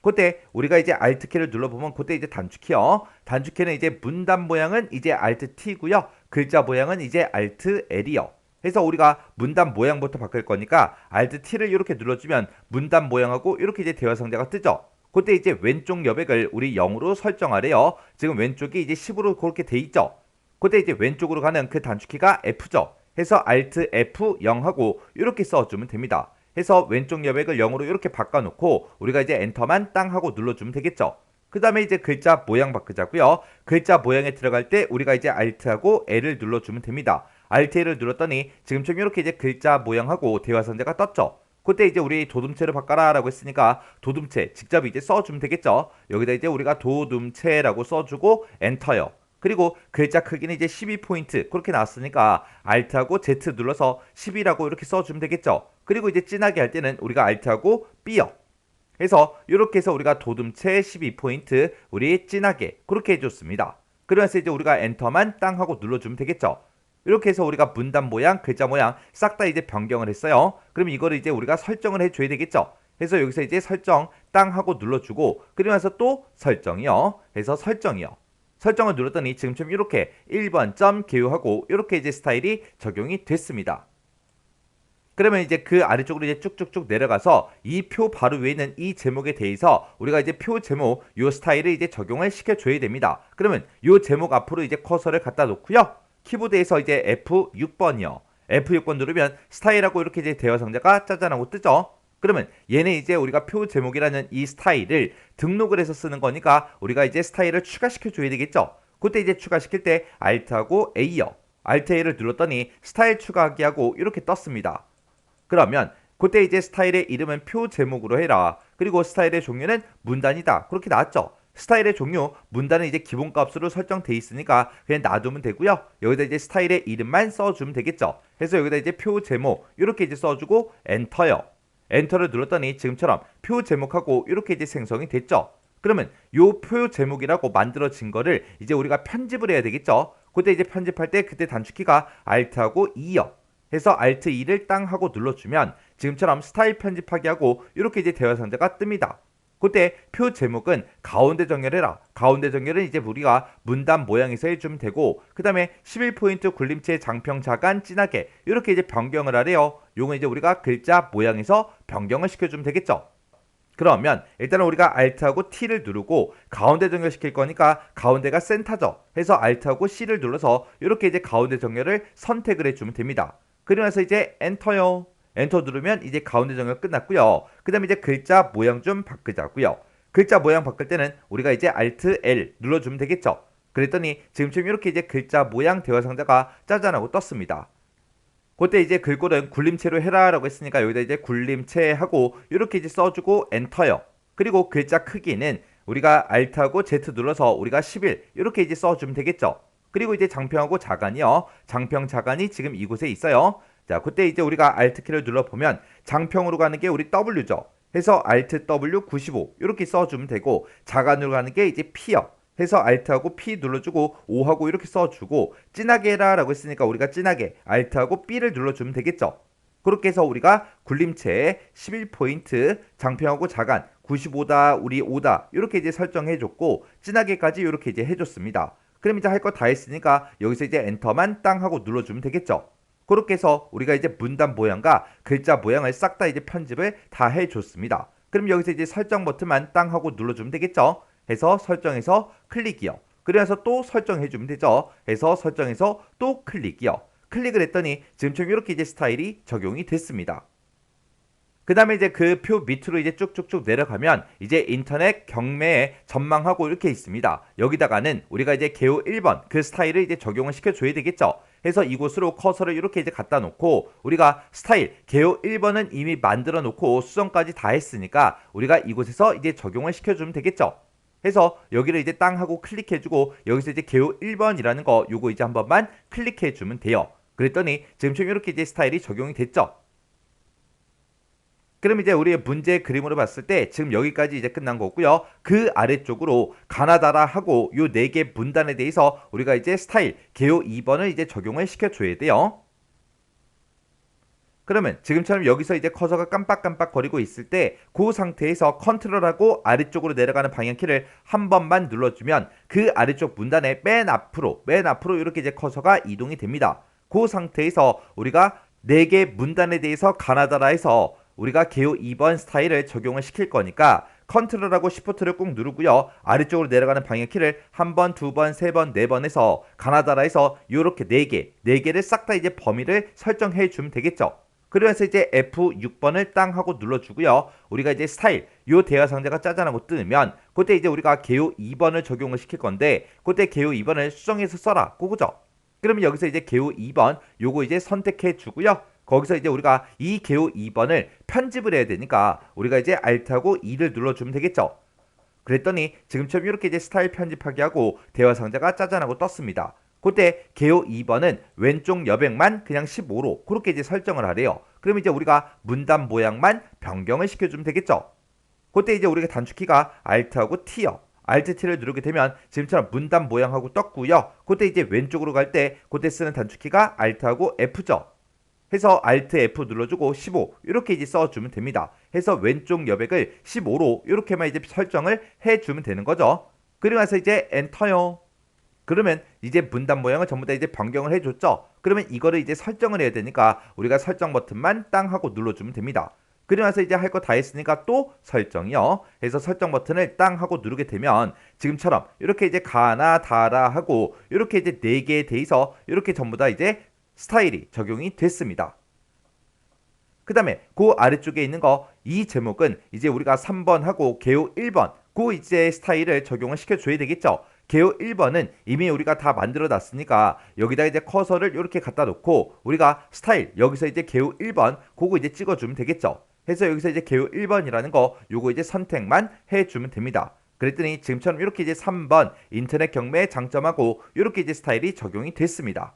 그때 우리가 이제 Alt 키를 눌러보면 그때 이제 단축키요. 단축키는 이제 문단 모양은 이제 Alt T고요. 글자 모양은 이제 Alt L이요. 해서 우리가 문단 모양부터 바꿀 거니까 Alt T를 이렇게 눌러주면 문단 모양하고 이렇게 이제 대화 상자가 뜨죠. 그때 이제 왼쪽 여백을 우리 0으로 설정하래요. 지금 왼쪽이 이제 10으로 그렇게 돼 있죠. 그때 이제 왼쪽으로 가는 그 단축키가 F죠. 해서 Alt F0 하고 이렇게 써주면 됩니다. 해서 왼쪽 여백을 0으로 이렇게 바꿔놓고 우리가 이제 엔터만 땅 하고 눌러주면 되겠죠. 그 다음에 이제 글자 모양 바꾸자고요. 글자 모양에 들어갈 때 우리가 이제 Alt하고 L을 눌러주면 됩니다. Alt L을 눌렀더니 지금처럼 이렇게 이제 글자 모양하고 대화 상자가 떴죠. 그때 이제 우리 도둠체를 바꿔라 라고 했으니까 도둠체 직접 이제 써주면 되겠죠. 여기다 이제 우리가 도둠체라고 써주고 엔터요. 그리고 글자 크기는 이제 12포인트 그렇게 나왔으니까 Alt하고 Z 눌러서 10이라고 이렇게 써주면 되겠죠. 그리고 이제 진하게 할 때는 우리가 Alt하고 B요. 해서 이렇게 해서 우리가 도둠체 12포인트 우리 진하게 그렇게 해줬습니다. 그러면서 이제 우리가 엔터만 땅 하고 눌러주면 되겠죠. 이렇게 해서 우리가 문단 모양, 글자 모양 싹 다 이제 변경을 했어요. 그럼 이거를 이제 우리가 설정을 해줘야 되겠죠. 해서 여기서 이제 설정 땅 하고 눌러주고 그러면서 또 설정이요. 해서 설정이요. 설정을 눌렀더니 지금처럼 이렇게 1번 점 개요하고 이렇게 이제 스타일이 적용이 됐습니다. 그러면 이제 그 아래쪽으로 이제 쭉쭉쭉 내려가서 이 표 바로 위에 있는 이 제목에 대해서 우리가 이제 표 제목 요 스타일을 이제 적용을 시켜줘야 됩니다. 그러면 요 제목 앞으로 이제 커서를 갖다 놓고요. 키보드에서 이제 F6번이요. F6번 누르면 스타일하고 이렇게 이제 대화 상자가 짜잔하고 뜨죠. 그러면 얘는 이제 우리가 표 제목이라는 이 스타일을 등록을 해서 쓰는 거니까 우리가 이제 스타일을 추가시켜 줘야 되겠죠. 그때 이제 추가시킬 때 Alt하고 A요. Alt A를 눌렀더니 스타일 추가하기 하고 이렇게 떴습니다. 그러면 그때 이제 스타일의 이름은 표 제목으로 해라. 그리고 스타일의 종류는 문단이다. 그렇게 나왔죠. 스타일의 종류, 문단은 이제 기본값으로 설정돼 있으니까 그냥 놔두면 되고요. 여기다 이제 스타일의 이름만 써주면 되겠죠. 그래서 여기다 이제 표 제목 이렇게 이제 써주고 엔터요. 엔터를 눌렀더니 지금처럼 표 제목하고 이렇게 이제 생성이 됐죠. 그러면 요 표 제목이라고 만들어진 거를 이제 우리가 편집을 해야 되겠죠. 그때 이제 편집할 때 그때 단축키가 Alt하고 E요. 해서 Alt E를 땅 하고 눌러주면 지금처럼 스타일 편집하기 하고 이렇게 이제 대화 상자가 뜹니다. 그때 표 제목은 가운데 정렬해라. 가운데 정렬은 이제 우리가 문단 모양에서 해주면 되고 그 다음에 11포인트 굴림체 장평 자간 진하게 이렇게 이제 변경을 하래요. 요건 이제 우리가 글자 모양에서 변경을 시켜주면 되겠죠. 그러면 일단은 우리가 Alt하고 T를 누르고 가운데 정렬시킬 거니까 가운데가 센터죠. 해서 Alt하고 C를 눌러서 이렇게 이제 가운데 정렬을 선택을 해주면 됩니다. 그러면서 이제 엔터요. 엔터 누르면 이제 가운데 정렬 끝났고요. 그 다음에 이제 글자 모양 좀 바꾸자고요. 글자 모양 바꿀 때는 우리가 이제 Alt L 눌러주면 되겠죠. 그랬더니 지금처럼 이렇게 이제 글자 모양 대화 상자가 짜잔하고 떴습니다. 그때 이제 글꼴은 굴림체로 해라 라고 했으니까 여기다 이제 굴림체 하고 이렇게 이제 써주고 엔터요. 그리고 글자 크기는 우리가 Alt하고 Z 눌러서 우리가 11 이렇게 이제 써주면 되겠죠. 그리고 이제 장평하고 자간이요. 장평 자간이 지금 이곳에 있어요. 자, 그때 이제 우리가 Alt키를 눌러보면 장평으로 가는 게 우리 W죠. 해서 Alt W 95 이렇게 써주면 되고 자간으로 가는 게 이제 P요. 해서 Alt하고 P 눌러주고 O하고 이렇게 써주고 진하게 해라 라고 했으니까 우리가 진하게 Alt하고 B를 눌러주면 되겠죠. 그렇게 해서 우리가 굴림체에 11포인트 장평하고 자간 95다 우리 5다 이렇게 이제 설정해줬고 진하게까지 이렇게 이제 해줬습니다. 그럼 이제 할 거 다 했으니까 여기서 이제 엔터만 땅 하고 눌러주면 되겠죠. 그렇게 해서 우리가 이제 문단 모양과 글자 모양을 싹 다 이제 편집을 다 해줬습니다. 그럼 여기서 이제 설정 버튼만 땅 하고 눌러주면 되겠죠. 해서 설정해서 클릭이요. 그래서 또 설정해주면 되죠. 해서 설정해서 또 클릭이요. 클릭을 했더니 지금처럼 이렇게 이제 스타일이 적용이 됐습니다. 그 다음에 이제 그 표 밑으로 이제 쭉쭉쭉 내려가면 이제 인터넷 경매에 전망하고 이렇게 있습니다. 여기다가는 우리가 이제 개요 1번 그 스타일을 이제 적용을 시켜줘야 되겠죠. 해서 이곳으로 커서를 이렇게 이제 갖다 놓고 우리가 스타일 개요 1번은 이미 만들어 놓고 수정까지 다 했으니까 우리가 이곳에서 이제 적용을 시켜주면 되겠죠. 해서 여기를 이제 땅 하고 클릭해주고 여기서 이제 개요 1번이라는 거 요거 이제 한 번만 클릭해주면 돼요. 그랬더니 지금처럼 이렇게 이제 스타일이 적용이 됐죠. 그럼 이제 우리의 문제 그림으로 봤을 때 지금 여기까지 이제 끝난 거고요. 그 아래쪽으로 가나다라 하고 요 4개 문단에 대해서 우리가 이제 스타일 개요 2번을 이제 적용을 시켜줘야 돼요. 그러면 지금처럼 여기서 이제 커서가 깜빡깜빡 거리고 있을 때 그 상태에서 컨트롤하고 아래쪽으로 내려가는 방향키를 한 번만 눌러주면 그 아래쪽 문단의 맨 앞으로 이렇게 이제 커서가 이동이 됩니다. 그 상태에서 우리가 4개 문단에 대해서 가나다라에서 우리가 개요 2번 스타일을 적용을 시킬 거니까 컨트롤하고 시프트를 꾹 누르고요. 아래쪽으로 내려가는 방향키를 한 번, 두 번, 세 번, 네 번 해서 가나다라에서 이렇게 4개를 싹 다 이제 범위를 설정해 주면 되겠죠. 그러면서 이제 F6번을 땅 하고 눌러주고요. 우리가 이제 스타일 요 대화 상자가 짜잔하고 뜨면 그때 이제 우리가 개요 2번을 적용을 시킬 건데 그때 개요 2번을 수정해서 써라. 그거죠. 그러면 여기서 이제 개요 2번 요거 이제 선택해 주고요. 거기서 이제 우리가 이 개요 2번을 편집을 해야 되니까 우리가 이제 Alt하고 E를 눌러주면 되겠죠. 그랬더니 지금처럼 이렇게 이제 스타일 편집하기 하고 대화 상자가 짜잔하고 떴습니다. 그때 개요 2번은 왼쪽 여백만 그냥 15로 그렇게 이제 설정을 하래요. 그럼 이제 우리가 문단 모양만 변경을 시켜주면 되겠죠. 그때 이제 우리가 단축키가 Alt하고 T요. Alt T를 누르게 되면 지금처럼 문단 모양하고 떴고요. 그때 이제 왼쪽으로 갈 때 그때 쓰는 단축키가 Alt하고 F죠. 해서 Alt F 눌러주고 15 이렇게 이제 써주면 됩니다. 해서 왼쪽 여백을 15로 이렇게만 이제 설정을 해주면 되는 거죠. 그리고 나서 이제 엔터요. 그러면 이제 문단 모양을 전부 다 이제 변경을 해줬죠. 그러면 이거를 이제 설정을 해야 되니까 우리가 설정 버튼만 땅 하고 눌러주면 됩니다. 그리고 나서 이제 할 거 다 했으니까 또 설정이요. 해서 설정 버튼을 땅 하고 누르게 되면 지금처럼 이렇게 이제 가나 다라 하고 이렇게 이제 4개에 대해서 이렇게 전부 다 이제 스타일이 적용이 됐습니다. 그 다음에 그 아래쪽에 있는 거 이 제목은 이제 우리가 3번 하고 개요 1번 그 이제 스타일을 적용을 시켜줘야 되겠죠. 개요 1번은 이미 우리가 다 만들어 놨으니까 여기다 이제 커서를 이렇게 갖다 놓고 우리가 스타일 여기서 이제 개요 1번 그거 이제 찍어주면 되겠죠. 해서 여기서 이제 개요 1번이라는 거 요거 이제 선택만 해주면 됩니다. 그랬더니 지금처럼 이렇게 이제 3번 인터넷 경매 장점하고 이렇게 이제 스타일이 적용이 됐습니다.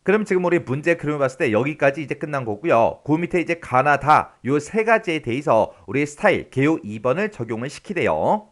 그럼 지금 우리 문제 그림을 봤을 때 여기까지 이제 끝난 거고요. 그 밑에 이제 가나다 요 3가지에 대해서 우리 스타일 개요 2번을 적용을 시키래요.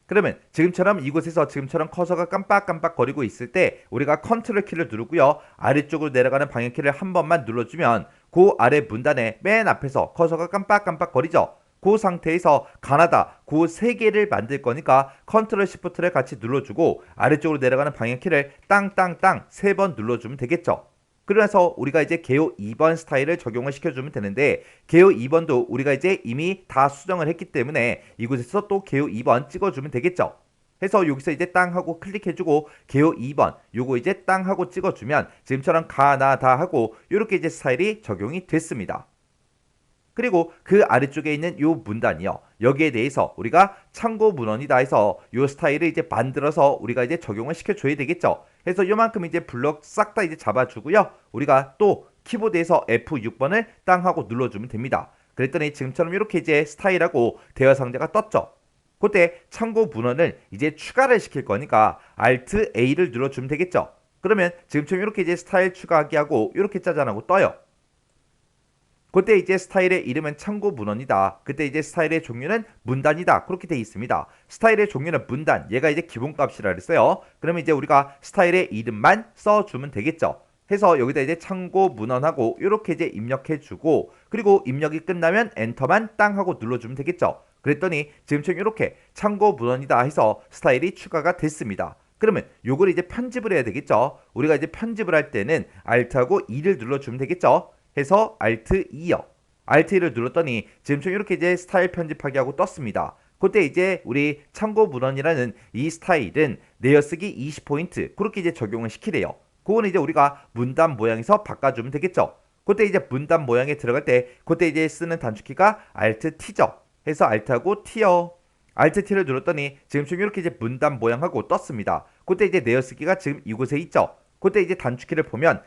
그러면 지금처럼 이곳에서 지금처럼 커서가 깜빡깜빡 거리고 있을 때 우리가 컨트롤 키를 누르고요. 아래쪽으로 내려가는 방향키를 한 번만 눌러주면 그 아래 문단의 맨 앞에서 커서가 깜빡깜빡 거리죠. 그 상태에서 가나다 그 3개를 만들 거니까 컨트롤 시프트를 같이 눌러주고 아래쪽으로 내려가는 방향키를 땅땅땅 3번 눌러주면 되겠죠. 그래서 우리가 이제 개요 2번 스타일을 적용을 시켜주면 되는데 개요 2번도 우리가 이제 이미 다 수정을 했기 때문에 이곳에서 또 개요 2번 찍어주면 되겠죠. 해서 여기서 이제 땅 하고 클릭해주고 개요 2번 요거 이제 땅 하고 찍어주면 지금처럼 가나다 하고 이렇게 이제 스타일이 적용이 됐습니다. 그리고 그 아래쪽에 있는 요 문단이요. 여기에 대해서 우리가 참고 문헌이다 해서 요 스타일을 이제 만들어서 우리가 이제 적용을 시켜줘야 되겠죠. 해서 요만큼 이제 블럭 싹 다 이제 잡아주고요. 우리가 또 키보드에서 F6번을 땅 하고 눌러주면 됩니다. 그랬더니 지금처럼 이렇게 이제 스타일하고 대화 상자가 떴죠. 그때 참고 문헌을 이제 추가를 시킬 거니까 Alt A를 눌러주면 되겠죠. 그러면 지금처럼 이렇게 이제 스타일 추가하기 하고 이렇게 짜잔하고 떠요. 그때 이제 스타일의 이름은 참고 문헌이다. 그때 이제 스타일의 종류는 문단이다. 그렇게 돼 있습니다. 스타일의 종류는 문단. 얘가 이제 기본값이라 그랬어요. 그러면 이제 우리가 스타일의 이름만 써주면 되겠죠. 해서 여기다 이제 참고 문헌하고 이렇게 이제 입력해주고 그리고 입력이 끝나면 엔터만 땅 하고 눌러주면 되겠죠. 그랬더니 지금처럼 이렇게 참고 문헌이다 해서 스타일이 추가가 됐습니다. 그러면 요걸 이제 편집을 해야 되겠죠. 우리가 이제 편집을 할 때는 Alt하고 E를 눌러주면 되겠죠. 해서 Alt E요. Alt E를 눌렀더니 지금처럼 이렇게 이제 스타일 편집하기 하고 떴습니다. 그때 이제 우리 참고 문헌이라는 이 스타일은 내어쓰기 20포인트 그렇게 이제 적용을 시키래요. 그거는 이제 우리가 문단 모양에서 바꿔주면 되겠죠. 그때 이제 문단 모양에 들어갈 때 그때 이제 쓰는 단축키가 Alt T죠. 해서 Alt하고 T요. Alt T를 눌렀더니 지금처럼 이렇게 이제 문단 모양하고 떴습니다. 그때 이제 내어쓰기가 지금 이곳에 있죠. 그때 이제 단축키를 보면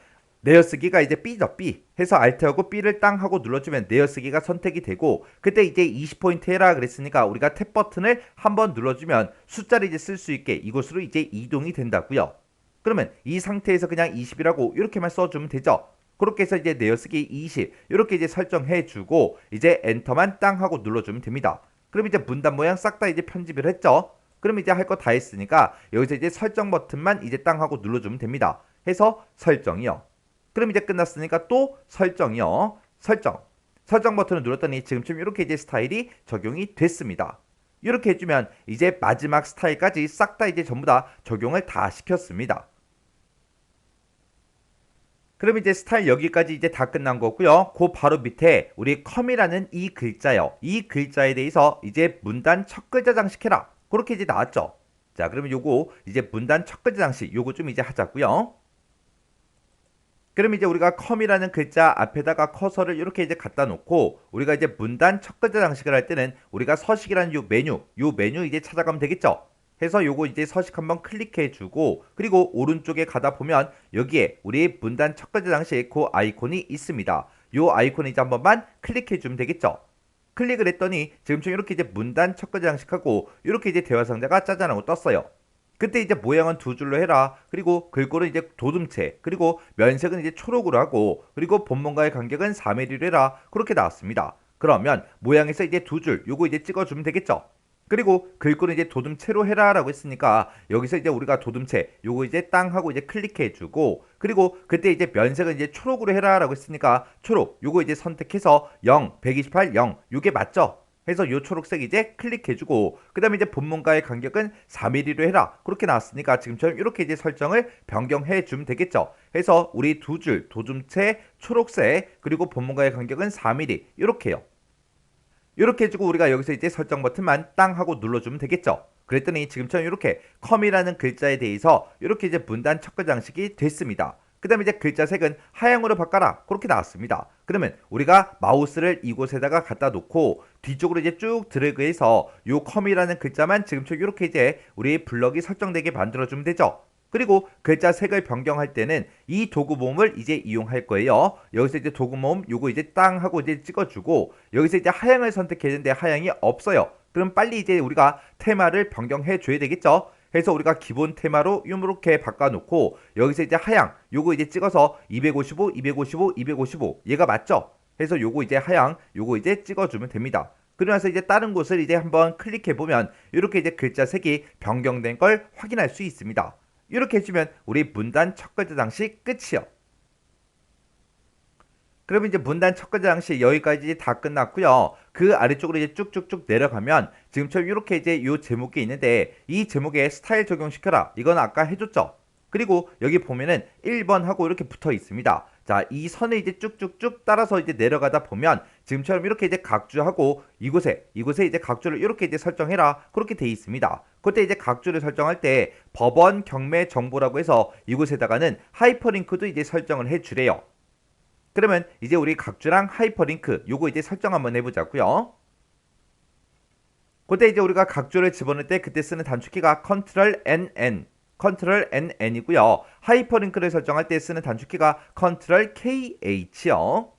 내어쓰기가 이제 B죠, B. 해서 Alt하고 B를 땅 하고 눌러주면 내어쓰기가 선택이 되고, 그때 이제 20포인트 해라 그랬으니까 우리가 탭 버튼을 한번 눌러주면 숫자를 이제 쓸 수 있게 이곳으로 이제 이동이 된다고요. 그러면 이 상태에서 그냥 20이라고 이렇게만 써주면 되죠. 그렇게 해서 이제 내어쓰기 20 이렇게 이제 설정해주고 이제 엔터만 땅 하고 눌러주면 됩니다. 그럼 이제 문단 모양 싹 다 이제 편집을 했죠. 그럼 이제 할 거 다 했으니까 여기서 이제 설정 버튼만 이제 땅 하고 눌러주면 됩니다. 해서 설정이요. 그럼 이제 끝났으니까 또 설정이요. 설정 버튼을 눌렀더니 지금쯤 이렇게 이제 스타일이 적용이 됐습니다. 이렇게 해주면 이제 마지막 스타일까지 싹 다 이제 전부 다 적용을 다 시켰습니다. 그럼 이제 스타일 여기까지 이제 다 끝난 거고요. 그 바로 밑에 우리 컴이라는 이 글자요. 이 글자에 대해서 이제 문단 첫 글자 장식해라. 그렇게 이제 나왔죠. 자, 그러면 요거 이제 문단 첫 글자 장식 요거 좀 이제 하자고요. 그럼 이제 우리가 컴이라는 글자 앞에다가 커서를 이렇게 이제 갖다 놓고 우리가 이제 문단 첫 글자 장식을 할 때는 우리가 서식이라는 요 메뉴 이제 찾아가면 되겠죠. 해서 요거 이제 서식 한번 클릭해 주고 그리고 오른쪽에 가다 보면 여기에 우리 문단 첫 글자 장식 그 아이콘이 있습니다. 요 아이콘 이제 한 번만 클릭해 주면 되겠죠. 클릭을 했더니 지금처럼 이렇게 이제 문단 첫 글자 장식하고 이렇게 이제 대화 상자가 짜잔하고 떴어요. 그때 이제 모양은 두 줄로 해라. 그리고 글꼴은 이제 도둠체. 그리고 면색은 이제 초록으로 하고 그리고 본문과의 간격은 4mm로 해라. 그렇게 나왔습니다. 그러면 모양에서 이제 두 줄 요거 이제 찍어주면 되겠죠. 그리고 글꼴은 이제 도둠체로 해라 라고 했으니까 여기서 이제 우리가 도둠체 요거 이제 땅 하고 이제 클릭해 주고 그리고 그때 이제 면색은 이제 초록으로 해라 라고 했으니까 초록 요거 이제 선택해서 0 128 0 요게 맞죠? 해서 요 초록색 이제 클릭해주고 그 다음에 이제 본문과의 간격은 4mm로 해라 그렇게 나왔으니까 지금처럼 이렇게 이제 설정을 변경해 주면 되겠죠. 해서 우리 두 줄 도둠체 초록색 그리고 본문과의 간격은 4mm 이렇게요. 이렇게 해주고 우리가 여기서 이제 설정 버튼만 땅 하고 눌러주면 되겠죠. 그랬더니 지금처럼 이렇게 컴이라는 글자에 대해서 이렇게 이제 문단 첫 글자 장식이 됐습니다. 그 다음에 이제 글자 색은 하향으로 바꿔라 그렇게 나왔습니다. 그러면 우리가 마우스를 이곳에다가 갖다 놓고 뒤쪽으로 이제 쭉 드래그해서 요 컴이라는 글자만 지금처럼 이렇게 이제 우리 블럭이 설정되게 만들어주면 되죠. 그리고 글자 색을 변경할 때는 이 도구 모음을 이제 이용할 거예요. 여기서 이제 도구 모음 요거 이제 땅 하고 이제 찍어주고 여기서 이제 하향을 선택해야 되는데 하향이 없어요. 그럼 빨리 이제 우리가 테마를 변경해 줘야 되겠죠. 해서 우리가 기본 테마로 이렇게 바꿔놓고 여기서 이제 하향 요거 이제 찍어서 255, 255, 255 얘가 맞죠? 해서 요거 이제 하향 요거 이제 찍어주면 됩니다. 그러면서 이제 다른 곳을 이제 한번 클릭해 보면 이렇게 이제 글자 색이 변경된 걸 확인할 수 있습니다. 이렇게 해주면 우리 문단 첫 글자 장식 끝이요. 그러면 이제 문단 첫 글자 장식 여기까지 다 끝났고요. 그 아래쪽으로 이제 쭉쭉쭉 내려가면 지금처럼 이렇게 이제 요 제목이 있는데 이 제목에 스타일 적용시켜라. 이건 아까 해줬죠. 그리고 여기 보면은 1번 하고 이렇게 붙어 있습니다. 자, 이 선을 이제 쭉쭉쭉 따라서 이제 내려가다 보면 지금처럼 이렇게 이제 각주하고 이곳에 이제 각주를 이렇게 이제 설정해라. 그렇게 돼 있습니다. 그때 이제 각주를 설정할 때 법원 경매 정보라고 해서 이곳에다가는 하이퍼링크도 이제 설정을 해 주래요. 그러면 이제 우리 각주랑 하이퍼링크 요거 이제 설정 한번 해보자고요. 그때 이제 우리가 각주를 집어넣을 때 그때 쓰는 단축키가 컨트롤 NN이고요. 하이퍼링크를 설정할 때 쓰는 단축키가 컨트롤 KH요.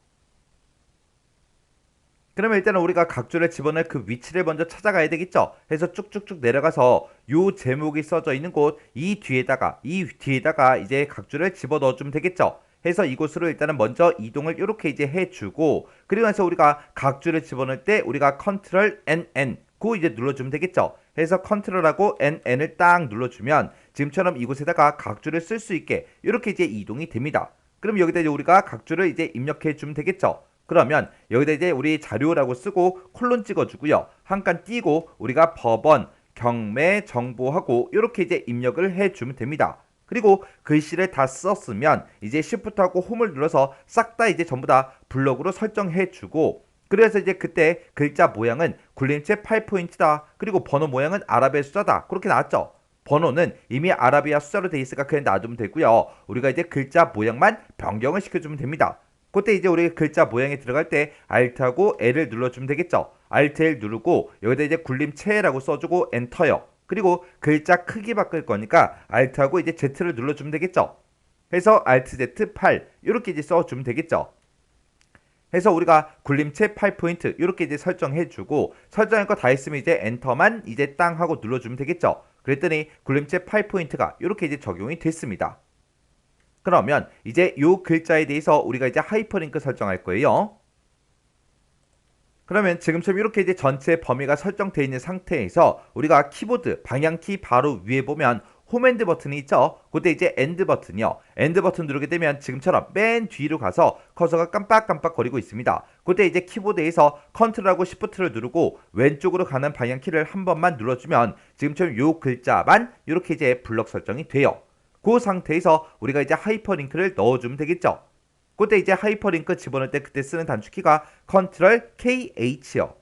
그러면 일단은 우리가 각주를 집어넣을 그 위치를 먼저 찾아가야 되겠죠. 해서 쭉쭉쭉 내려가서 요 제목이 써져 있는 곳 이 뒤에다가 이제 각주를 집어넣어 주면 되겠죠. 해서 이곳으로 일단은 먼저 이동을 이렇게 이제 해주고 그리고 나서 우리가 각주를 집어넣을 때 우리가 컨트롤 NN 고 이제 눌러주면 되겠죠. 해서 컨트롤하고 NN을 딱 눌러주면 지금처럼 이곳에다가 각주를 쓸 수 있게 이렇게 이제 이동이 됩니다. 그럼 여기다 이제 우리가 각주를 이제 입력해 주면 되겠죠. 그러면 여기다 이제 우리 자료라고 쓰고 콜론 찍어주고요. 한 칸 띄고 우리가 법원 경매 정보하고 이렇게 이제 입력을 해주면 됩니다. 그리고 글씨를 다 썼으면 이제 Shift하고 홈을 눌러서 싹 다 이제 전부 다 블럭으로 설정해주고 그래서 이제 그때 글자 모양은 굴림체 8포인트다. 그리고 번호 모양은 아라비아 숫자다. 그렇게 나왔죠. 번호는 이미 아라비아 숫자로 돼 있으니까 그냥 놔두면 되고요. 우리가 이제 글자 모양만 변경을 시켜주면 됩니다. 그때 이제 우리 글자 모양에 들어갈 때 Alt하고 L을 눌러주면 되겠죠. Alt L 누르고 여기다 이제 굴림체라고 써주고 엔터요. 그리고 글자 크기 바꿀 거니까 Alt하고 이제 Z를 눌러주면 되겠죠. 해서 Alt Z8 이렇게 이제 써주면 되겠죠. 해서 우리가 굴림체 8포인트 이렇게 이제 설정해주고 설정할 거 다 했으면 이제 엔터만 이제 땅 하고 눌러주면 되겠죠. 그랬더니 굴림체 8포인트가 이렇게 이제 적용이 됐습니다. 그러면 이제 요 글자에 대해서 우리가 이제 하이퍼링크 설정할 거예요. 그러면 지금처럼 이렇게 이제 전체 범위가 설정되어 있는 상태에서 우리가 키보드 방향키 바로 위에 보면 홈핸드 버튼이 있죠. 그때 이제 엔드 버튼이요. 엔드 버튼 누르게 되면 지금처럼 맨 뒤로 가서 커서가 깜빡깜빡 거리고 있습니다. 그때 이제 키보드에서 컨트롤하고 시프트를 누르고 왼쪽으로 가는 방향키를 한 번만 눌러주면 지금처럼 요 글자만 이렇게 이제 블럭 설정이 돼요. 그 상태에서 우리가 이제 하이퍼링크를 넣어주면 되겠죠. 그때 이제 하이퍼링크 집어넣을 때 그때 쓰는 단축키가 컨트롤 KH요.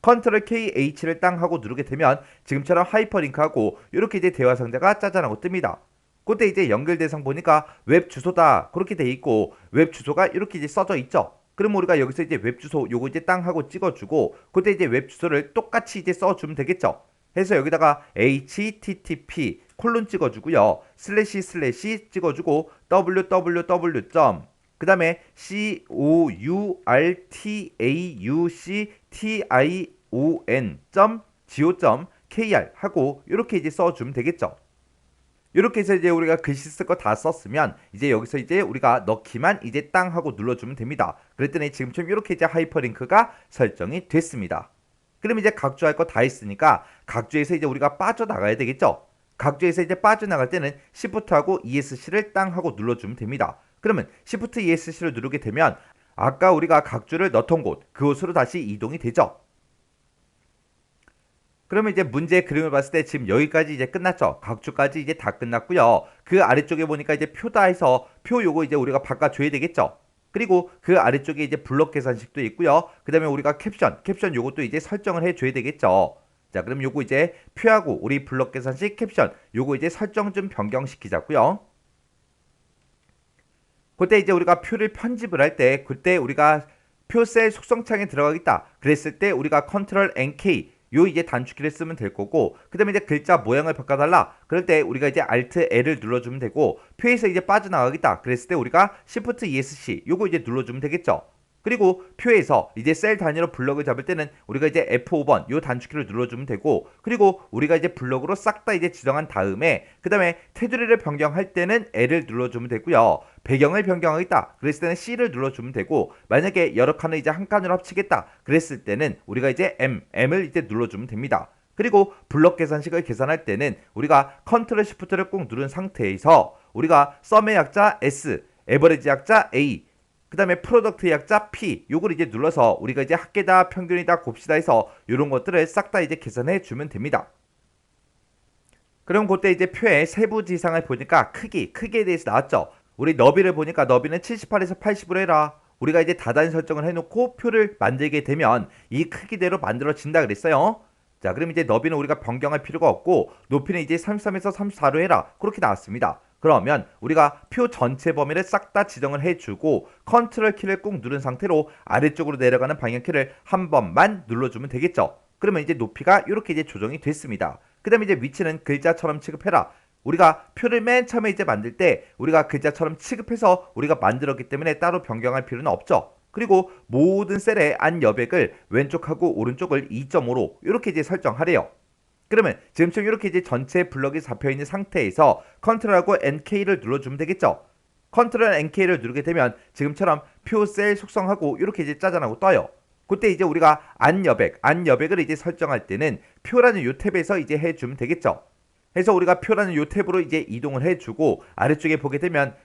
컨트롤 KH를 땅 하고 누르게 되면 지금처럼 하이퍼링크하고 이렇게 이제 대화 상자가 짜잔하고 뜹니다. 그때 이제 연결 대상 보니까 웹 주소다 그렇게 돼 있고 웹 주소가 이렇게 이제 써져 있죠. 그럼 우리가 여기서 이제 웹 주소 요거 이제 땅 하고 찍어주고 그때 이제 웹 주소를 똑같이 이제 써주면 되겠죠. 해서 여기다가 http 콜론 찍어주고요. 슬래시 찍어주고 www. 그 다음에 courtaution.go.kr 하고 이렇게 이제 써주면 되겠죠. 이렇게 해서 이제 우리가 글씨 쓸 거 다 썼으면 이제 여기서 이제 우리가 넣기만 이제 땅 하고 눌러주면 됩니다. 그랬더니 지금처럼 이렇게 이제 하이퍼링크가 설정이 됐습니다. 그럼 이제 각주할 거 다 했으니까 각주에서 이제 우리가 빠져나가야 되겠죠. 각주에서 이제 빠져나갈 때는 Shift하고 ESC를 땅 하고 눌러주면 됩니다. 그러면 Shift ESC를 누르게 되면 아까 우리가 각주를 넣던 곳 그곳으로 다시 이동이 되죠. 그러면 이제 문제 그림을 봤을 때 지금 여기까지 이제 끝났죠. 각주까지 이제 다 끝났고요. 그 아래쪽에 보니까 이제 표다 해서 표 요거 이제 우리가 바꿔줘야 되겠죠. 그리고 그 아래쪽에 이제 블록 계산식도 있고요. 그 다음에 우리가 캡션 요것도 이제 설정을 해줘야 되겠죠. 자, 그럼 요거 이제 표하고 우리 블록 계산식 캡션 요거 이제 설정 좀 변경시키자고요. 그때 이제 우리가 표를 편집을 할 때 그때 우리가 표 셀 속성창에 들어가겠다 그랬을 때 우리가 컨트롤 NK 요 이제 단축키를 쓰면 될 거고 그 다음에 이제 글자 모양을 바꿔달라 그럴 때 우리가 이제 Alt L을 눌러주면 되고 표에서 이제 빠져나가겠다 그랬을 때 우리가 Shift ESC 요거 이제 눌러주면 되겠죠. 그리고 표에서 이제 셀 단위로 블럭을 잡을 때는 우리가 이제 F5번 요 단축키를 눌러주면 되고 그리고 우리가 이제 블럭으로 싹 다 이제 지정한 다음에 그 다음에 테두리를 변경할 때는 L을 눌러주면 되고요. 배경을 변경하겠다 그랬을 때는 C를 눌러주면 되고 만약에 여러 칸을 이제 한 칸으로 합치겠다 그랬을 때는 우리가 이제 M을 이제 눌러주면 됩니다. 그리고 블럭 계산식을 계산할 때는 우리가 컨트롤 시프트를 꾹 누른 상태에서 우리가 썸의 약자 S, 에버리지 약자 A 그 다음에 프로덕트 약자 P 요걸 이제 눌러서 우리가 이제 합계다 평균이다 곱시다 해서 이런 것들을 싹 다 이제 계산해 주면 됩니다. 그럼 그때 이제 표의 세부 지상을 보니까 크기에 대해서 나왔죠. 우리 너비를 보니까 너비는 78에서 80으로 해라. 우리가 이제 다단 설정을 해놓고 표를 만들게 되면 이 크기대로 만들어진다 그랬어요. 자, 그럼 이제 너비는 우리가 변경할 필요가 없고 높이는 이제 33에서 34로 해라. 그렇게 나왔습니다. 그러면 우리가 표 전체 범위를 싹 다 지정을 해주고 컨트롤 키를 꾹 누른 상태로 아래쪽으로 내려가는 방향키를 한 번만 눌러주면 되겠죠. 그러면 이제 높이가 이렇게 이제 조정이 됐습니다. 그 다음에 이제 위치는 글자처럼 취급해라. 우리가 표를 맨 처음에 이제 만들 때 우리가 글자처럼 취급해서 우리가 만들었기 때문에 따로 변경할 필요는 없죠. 그리고 모든 셀의 안 여백을 왼쪽하고 오른쪽을 2.5로 이렇게 이제 설정하래요. 그러면 지금처럼 이렇게 이제 전체 블럭이 잡혀있는 상태에서 컨트롤하고 NK를 눌러주면 되겠죠. 컨트롤 NK를 누르게 되면 지금처럼 표 셀 속성하고 이렇게 이제 짜잔하고 떠요. 그때 이제 우리가 안 여백을 이제 설정할 때는 표라는 요 탭에서 이제 해주면 되겠죠. 해서 우리가 표라는 요 탭으로 이제 이동을 해주고 아래쪽에 보게 되면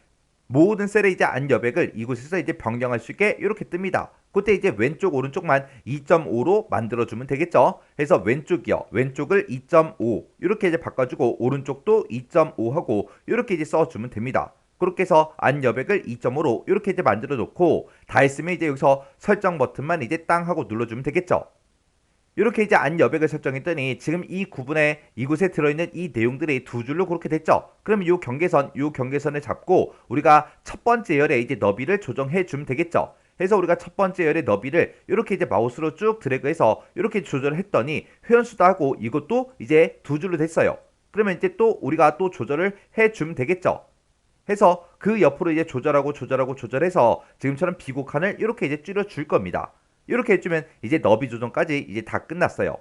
모든 셀의 이제 안 여백을 이곳에서 이제 변경할 수 있게 이렇게 뜹니다. 그때 이제 왼쪽 오른쪽만 2.5로 만들어주면 되겠죠. 해서 왼쪽을 2.5 이렇게 이제 바꿔주고 오른쪽도 2.5 하고 이렇게 이제 써주면 됩니다. 그렇게 해서 안 여백을 2.5로 이렇게 이제 만들어 놓고 다 했으면 이제 여기서 설정 버튼만 이제 땅 하고 눌러주면 되겠죠. 이렇게 이제 안 여백을 설정했더니 지금 이 구분에 이곳에 들어있는 이 내용들이 두 줄로 그렇게 됐죠. 그럼 요 경계선을 잡고 우리가 첫 번째 열의 이제 너비를 조정해 주면 되겠죠. 해서 우리가 첫 번째 열의 너비를 이렇게 이제 마우스로 쭉 드래그해서 이렇게 조절을 했더니 회원수도 하고 이것도 이제 두 줄로 됐어요. 그러면 이제 또 우리가 또 조절을 해 주면 되겠죠. 해서 그 옆으로 이제 조절해서 지금처럼 비곡한을 이렇게 이제 줄여줄 겁니다. 이렇게 해주면 이제 너비 조정까지 이제 다 끝났어요.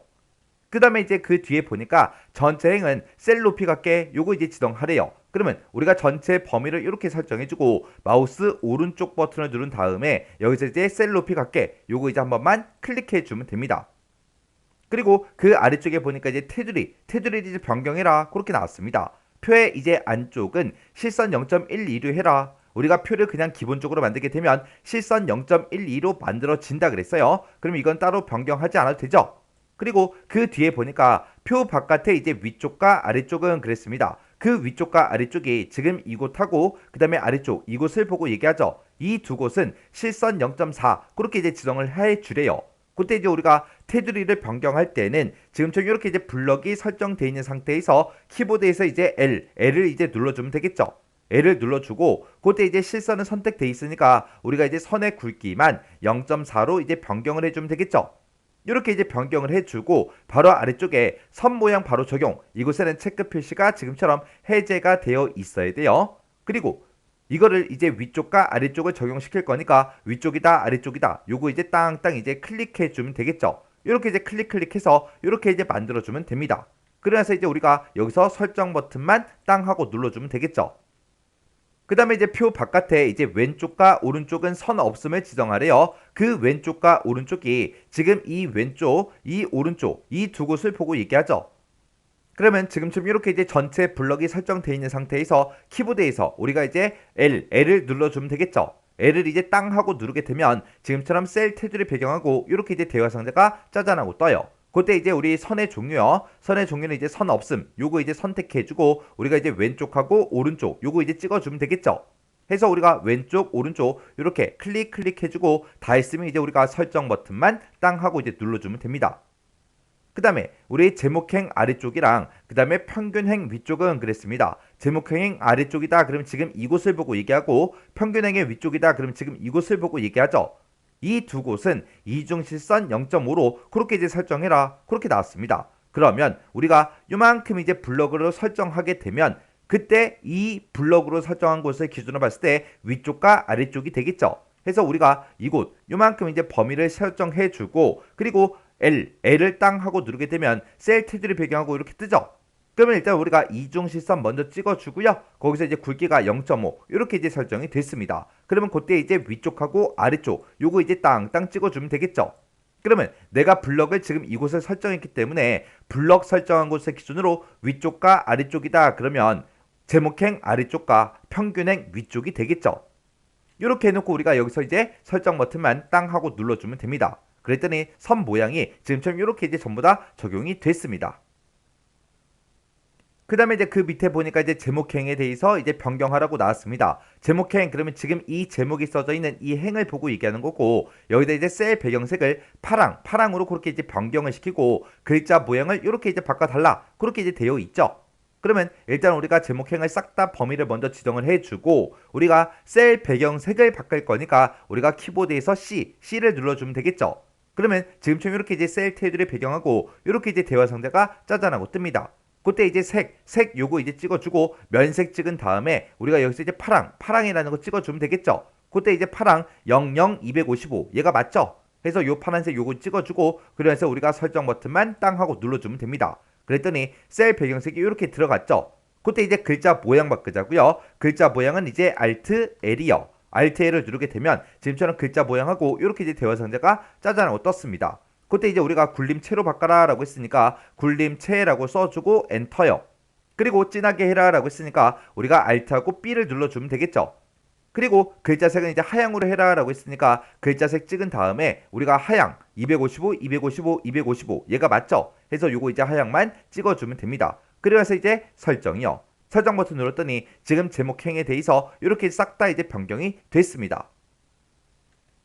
그 다음에 이제 그 뒤에 보니까 전체 행은 셀 높이 같게 요거 이제 지정하래요. 그러면 우리가 전체 범위를 이렇게 설정해주고 마우스 오른쪽 버튼을 누른 다음에 여기서 이제 셀 높이 같게 요거 이제 한 번만 클릭해주면 됩니다. 그리고 그 아래쪽에 보니까 이제 테두리 이제 변경해라 그렇게 나왔습니다. 표의 이제 안쪽은 실선 0.12로 해라. 우리가 표를 그냥 기본적으로 만들게 되면 실선 0.12로 만들어진다 그랬어요. 그럼 이건 따로 변경하지 않아도 되죠. 그리고 그 뒤에 보니까 표 바깥에 이제 위쪽과 아래쪽은 그랬습니다. 그 위쪽과 아래쪽이 지금 이곳하고 그 다음에 아래쪽 이곳을 보고 얘기하죠. 이 두 곳은 실선 0.4 그렇게 이제 지정을 해 주래요. 그때 이제 우리가 테두리를 변경할 때는 지금처럼 이렇게 이제 블럭이 설정되어 있는 상태에서 키보드에서 이제 L을 이제 눌러주면 되겠죠. L을 눌러주고 그때 이제 실선은 선택돼 있으니까 우리가 이제 선의 굵기만 0.4로 이제 변경을 해주면 되겠죠. 이렇게 이제 변경을 해주고 바로 아래쪽에 선 모양 바로 적용 이곳에는 체크 표시가 지금처럼 해제가 되어 있어야 돼요. 그리고 이거를 이제 위쪽과 아래쪽을 적용시킬 거니까 위쪽이다 아래쪽이다 요거 이제 땅땅 이제 클릭해 주면 되겠죠. 이렇게 이제 클릭해서 이렇게 이제 만들어 주면 됩니다. 그래서 이제 우리가 여기서 설정 버튼만 땅 하고 눌러주면 되겠죠. 그 다음에 이제 표 바깥에 이제 왼쪽과 오른쪽은 선 없음을 지정하래요. 그 왼쪽과 오른쪽이 지금 이 왼쪽, 이 오른쪽 이 두 곳을 보고 얘기하죠. 그러면 지금처럼 이렇게 이제 전체 블럭이 설정되어 있는 상태에서 키보드에서 우리가 이제 L을 눌러주면 되겠죠. L을 이제 땅 하고 누르게 되면 지금처럼 셀 테두리 배경하고 이렇게 이제 대화 상자가 짜잔하고 떠요. 그때 이제 우리 선의 종류요. 선의 종류는 이제 선 없음. 요거 이제 선택해주고 우리가 이제 왼쪽하고 오른쪽 요거 이제 찍어주면 되겠죠. 해서 우리가 왼쪽 오른쪽 이렇게 클릭해주고 다 했으면 이제 우리가 설정 버튼만 땅 하고 이제 눌러주면 됩니다. 그 다음에 우리 제목행 아래쪽이랑 그 다음에 평균행 위쪽은 그랬습니다. 제목행 아래쪽이다 그러면 지금 이곳을 보고 얘기하고 평균행의 위쪽이다 그러면 지금 이곳을 보고 얘기하죠. 이 두 곳은 이중실선 0.5로 그렇게 이제 설정해라 그렇게 나왔습니다. 그러면 우리가 요만큼 이제 블럭으로 설정하게 되면 그때 이 블럭으로 설정한 곳을 기준으로 봤을 때 위쪽과 아래쪽이 되겠죠. 해서 우리가 이곳 요만큼 이제 범위를 설정해주고 그리고 L을 땅 하고 누르게 되면 셀 테두리 배경하고 이렇게 뜨죠. 그러면 일단 우리가 이중실선 먼저 찍어주고요. 거기서 이제 굵기가 0.5 이렇게 이제 설정이 됐습니다. 그러면 그때 이제 위쪽하고 아래쪽 요거 이제 땅땅 찍어주면 되겠죠. 그러면 내가 블럭을 지금 이곳을 설정했기 때문에 블럭 설정한 곳을 기준으로 위쪽과 아래쪽이다 그러면 제목행 아래쪽과 평균행 위쪽이 되겠죠. 이렇게 해놓고 우리가 여기서 이제 설정 버튼만 땅 하고 눌러주면 됩니다. 그랬더니 선 모양이 지금처럼 이렇게 이제 전부 다 적용이 됐습니다. 그 다음에 이제 그 밑에 보니까 이제 제목행에 대해서 이제 변경하라고 나왔습니다. 제목행 그러면 지금 이 제목이 써져 있는 이 행을 보고 얘기하는 거고 여기다 이제 셀 배경색을 파랑으로 그렇게 이제 변경을 시키고 글자 모양을 이렇게 이제 바꿔달라 그렇게 이제 되어 있죠. 그러면 일단 우리가 제목행을 싹 다 범위를 먼저 지정을 해주고 우리가 셀 배경색을 바꿀 거니까 우리가 키보드에서 C를 눌러주면 되겠죠. 그러면 지금처럼 이렇게 이제 셀 테두리 배경하고 이렇게 이제 대화 상자가 짜잔하고 뜹니다. 그때 이제 색 요거 이제 찍어주고 면색 찍은 다음에 우리가 여기서 이제 파랑이라는 거 찍어주면 되겠죠. 그때 이제 파랑 00255 얘가 맞죠? 해서 요 파란색 요거 찍어주고 그래서 우리가 설정 버튼만 땅 하고 눌러주면 됩니다. 그랬더니 셀 배경색이 이렇게 들어갔죠. 그때 이제 글자 모양 바꾸자고요. 글자 모양은 이제 Alt L이요. Alt L을 누르게 되면 지금처럼 글자 모양하고 이렇게 이제 대화 상자가 짜잔하고 떴습니다. 그때 이제 우리가 굴림체로 바꿔라 라고 했으니까 굴림체라고 써주고 엔터요. 그리고 진하게 해라 라고 했으니까 우리가 Alt하고 B를 눌러주면 되겠죠. 그리고 글자색은 이제 하향으로 해라 라고 했으니까 글자색 찍은 다음에 우리가 하향 255, 255, 255 얘가 맞죠? 해서 요거 이제 하향만 찍어주면 됩니다. 그래서 이제 설정이요. 설정 버튼 눌렀더니 지금 제목행에 대해서 이렇게 싹 다 이제 변경이 됐습니다.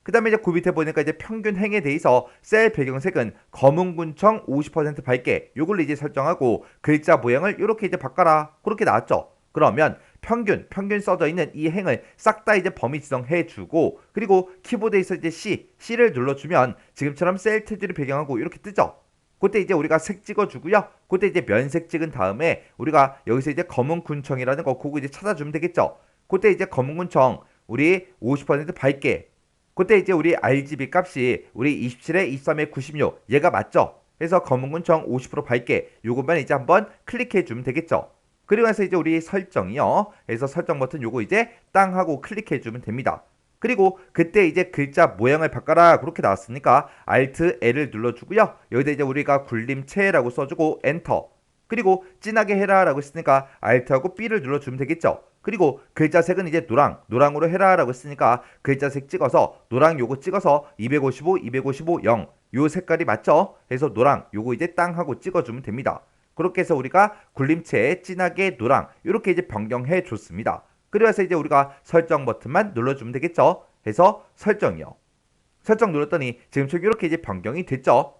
그 다음에 이제 그 밑에 보니까 이제 평균행에 대해서 셀 배경색은 검은군청 50% 밝게 요걸로 이제 설정하고 글자 모양을 이렇게 이제 바꿔라 그렇게 나왔죠. 그러면 평균 써져 있는 이 행을 싹 다 이제 범위 지정해주고 그리고 키보드에서 이제 C를 눌러주면 지금처럼 셀 테두리 배경하고 이렇게 뜨죠. 그때 이제 우리가 색 찍어주고요. 그때 이제 면색 찍은 다음에 우리가 여기서 이제 검은군청이라는 거 그거 이제 찾아주면 되겠죠. 그때 이제 검은군청 우리 50% 밝게. 그때 이제 우리 RGB 값이 우리 27에 23에 96 얘가 맞죠? 그래서 검은군청 50% 밝게 요것만 이제 한번 클릭해 주면 되겠죠. 그리고 나서 이제 우리 설정이요. 그래서 설정 버튼 요거 이제 땅 하고 클릭해 주면 됩니다. 그리고 그때 이제 글자 모양을 바꿔라 그렇게 나왔으니까 Alt L을 눌러주고요. 여기다 이제 우리가 굴림체라고 써주고 엔터. 그리고 진하게 해라라고 했으니까 Alt하고 B를 눌러주면 되겠죠. 그리고 글자색은 이제 노랑으로 해라라고 했으니까 글자색 찍어서 노랑 요거 찍어서 255, 255, 0. 요 색깔이 맞죠? 그래서 노랑 요거 이제 땅 하고 찍어주면 됩니다. 그렇게 해서 우리가 굴림체에 진하게 노랑 이렇게 이제 변경해 줬습니다. 그래서 이제 우리가 설정 버튼만 눌러주면 되겠죠. 해서 설정이요. 설정 눌렀더니 지금처럼 이렇게 이제 변경이 됐죠.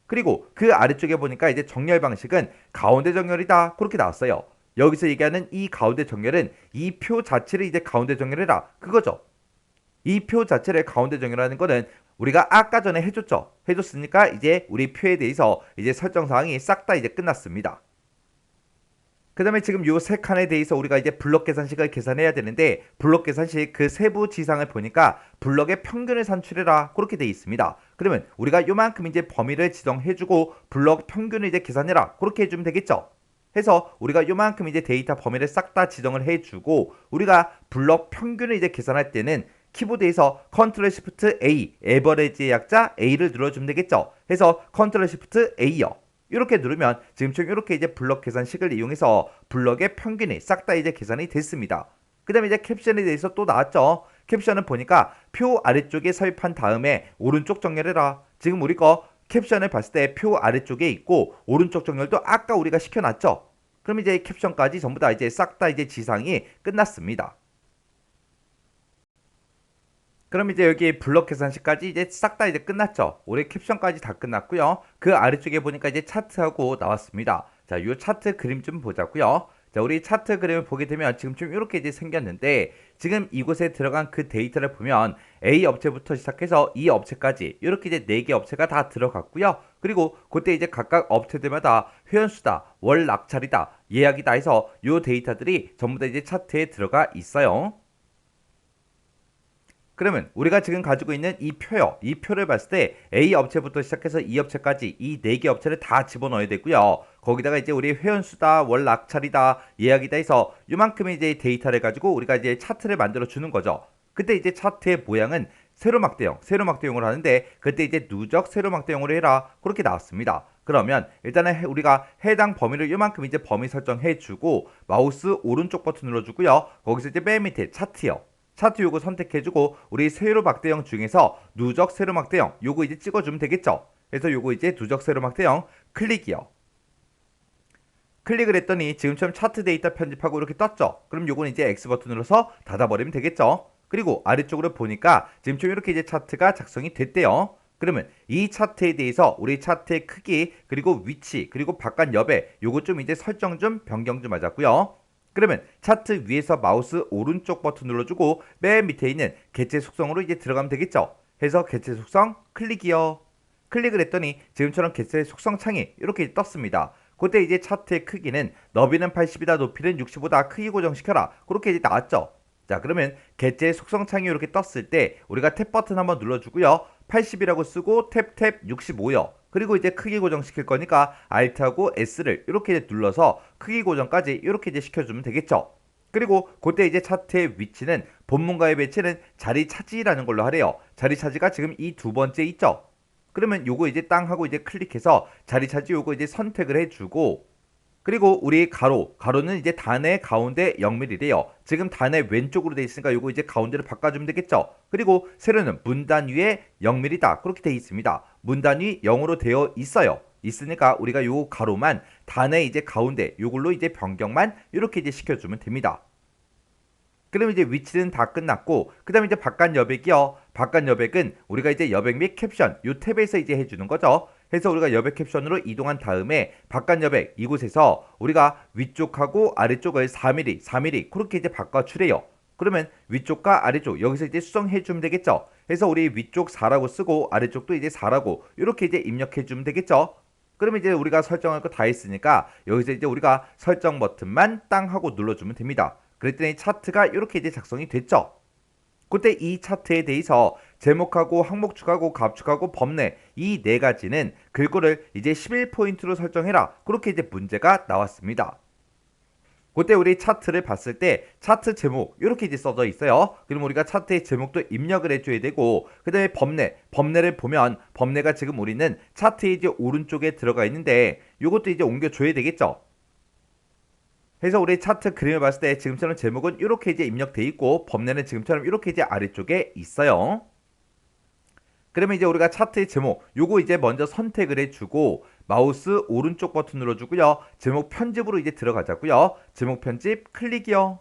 그리고 그 아래쪽에 보니까 이제 정렬 방식은 가운데 정렬이다 그렇게 나왔어요. 여기서 얘기하는 이 가운데 정렬은 이 표 자체를 이제 가운데 정렬해라 그거죠. 이 표 자체를 가운데 정렬하는 거는 우리가 아까 전에 해줬으니까 이제 우리 표에 대해서 이제 설정 사항이 싹 다 이제 끝났습니다. 그 다음에 지금 요 세 칸에 대해서 우리가 이제 블럭 계산식을 계산해야 되는데 블럭 계산식 그 세부 지상을 보니까 블럭의 평균을 산출해라 그렇게 돼 있습니다. 그러면 우리가 요만큼 이제 범위를 지정해주고 블럭 평균을 이제 계산해라 그렇게 해주면 되겠죠. 해서 우리가 요만큼 이제 데이터 범위를 싹 다 지정을 해주고 우리가 블럭 평균을 이제 계산할 때는 키보드에서 컨트롤 시프트 A 에버리지의 약자 A를 눌러주면 되겠죠. 해서 컨트롤 시프트 A요. 이렇게 누르면 지금처럼 이렇게 이제 블럭 계산식을 이용해서 블럭의 평균이 싹 다 이제 계산이 됐습니다. 그 다음에 이제 캡션에 대해서 또 나왔죠. 캡션은 보니까 표 아래쪽에 삽입한 다음에 오른쪽 정렬해라. 지금 우리 거 캡션을 봤을 때 표 아래쪽에 있고 오른쪽 정렬도 아까 우리가 시켜놨죠. 그럼 이제 캡션까지 전부 다 이제 싹 다 이제 지상이 끝났습니다. 그럼 이제 여기 블럭 계산식까지 이제 싹 다 이제 끝났죠. 올해 캡션까지 다 끝났고요. 그 아래쪽에 보니까 이제 차트하고 나왔습니다. 자, 요 차트 그림 좀 보자고요. 자, 우리 차트 그림을 보게 되면 지금 좀 이렇게 이제 생겼는데 지금 이곳에 들어간 그 데이터를 보면 A 업체부터 시작해서 E 업체까지 이렇게 이제 4개 업체가 다 들어갔고요. 그리고 그때 이제 각각 업체들마다 회원수다, 월 낙찰이다, 예약이다 해서 요 데이터들이 전부 다 이제 차트에 들어가 있어요. 그러면 우리가 지금 가지고 있는 이 표요. 이 표를 봤을 때 A 업체부터 시작해서 E 업체까지 이 4개 업체를 다 집어넣어야 되고요. 거기다가 이제 우리 회원수다, 월 낙찰이다, 예약이다 해서 요만큼의 이제 데이터를 가지고 우리가 이제 차트를 만들어 주는 거죠. 그때 이제 차트의 모양은 세로막대형으로 하는데 그때 이제 누적 세로막대형으로 해라. 그렇게 나왔습니다. 그러면 일단은 우리가 해당 범위를 요만큼 이제 범위 설정해 주고 마우스 오른쪽 버튼 눌러주고요. 거기서 이제 맨 밑에 차트요. 차트 요거 선택해주고 우리 세로막대형 중에서 누적 세로막대형 요거 이제 찍어주면 되겠죠. 그래서 요거 이제 누적 세로막대형 클릭이요. 클릭을 했더니 지금처럼 차트 데이터 편집하고 이렇게 떴죠. 그럼 요거는 이제 X 버튼 눌러서 닫아버리면 되겠죠. 그리고 아래쪽으로 보니까 지금처럼 이렇게 이제 차트가 작성이 됐대요. 그러면 이 차트에 대해서 우리 차트의 크기 그리고 위치 그리고 바깥 여배 요거 좀 이제 설정 좀 변경 좀 하자고요. 그러면 차트 위에서 마우스 오른쪽 버튼 눌러주고 맨 밑에 있는 개체 속성으로 이제 들어가면 되겠죠. 해서 개체 속성 클릭이요. 클릭을 했더니 지금처럼 개체 속성 창이 이렇게 떴습니다. 그때 이제 차트의 크기는 너비는 80이다 높이는 65다 크기 고정시켜라 그렇게 이제 나왔죠. 자, 그러면 개체 속성 창이 이렇게 떴을 때 우리가 탭 버튼 한번 눌러주고요. 80이라고 쓰고 탭 65요. 그리고 이제 크기 고정시킬 거니까 Alt하고 S를 이렇게 눌러서 크기 고정까지 이렇게 이제 시켜주면 되겠죠. 그리고 그때 이제 차트의 위치는 본문과의 배치는 자리 차지라는 걸로 하래요. 자리 차지가 지금 이 두 번째 있죠. 그러면 요거 이제 땅 하고 이제 클릭해서 자리 차지 요거 이제 선택을 해주고 그리고 우리 가로는 이제 단의 가운데 0mm래요. 지금 단의 왼쪽으로 돼 있으니까 요거 이제 가운데를 바꿔주면 되겠죠. 그리고 세로는 문단 위에 0mm다. 그렇게 돼 있습니다. 문단 위 0으로 되어 있어요. 있으니까 우리가 요 가로만 단의 이제 가운데 요걸로 이제 변경만 이렇게 이제 시켜주면 됩니다. 그럼 이제 위치는 다 끝났고 그 다음에 이제 바깥 여백이요. 바깥 여백은 우리가 이제 여백 및 캡션 요 탭에서 이제 해주는 거죠. 해서 우리가 여백 캡션으로 이동한 다음에 바깥 여백 이곳에서 우리가 위쪽하고 아래쪽을 4mm 그렇게 이제 바꿔주래요. 그러면 위쪽과 아래쪽 여기서 이제 수정해 주면 되겠죠. 해서 우리 위쪽 4라고 쓰고 아래쪽도 이제 4라고 이렇게 이제 입력해 주면 되겠죠. 그러면 이제 우리가 설정할 거 다 했으니까 여기서 이제 우리가 설정 버튼만 땅 하고 눌러주면 됩니다. 그랬더니 차트가 이렇게 이제 작성이 됐죠. 그때 이 차트에 대해서 제목하고 항목 축하고 값 축하고 범례 이 네 가지는 그거를 이제 11포인트로 설정해라. 그렇게 이제 문제가 나왔습니다. 그때 우리 차트를 봤을 때 차트 제목 이렇게 이제 써져 있어요. 그럼 우리가 차트의 제목도 입력을 해줘야 되고 그 다음에 범례를 보면 범례가 지금 우리는 차트의 이제 오른쪽에 들어가 있는데 이것도 이제 옮겨줘야 되겠죠. 그래서 우리 차트 그림을 봤을 때 지금처럼 제목은 이렇게 이제 입력돼 있고 범례는 지금처럼 이렇게 이제 아래쪽에 있어요. 그러면 이제 우리가 차트의 제목 요거 이제 먼저 선택을 해주고 마우스 오른쪽 버튼 눌러주고요. 제목 편집으로 이제 들어가자고요. 제목 편집 클릭이요.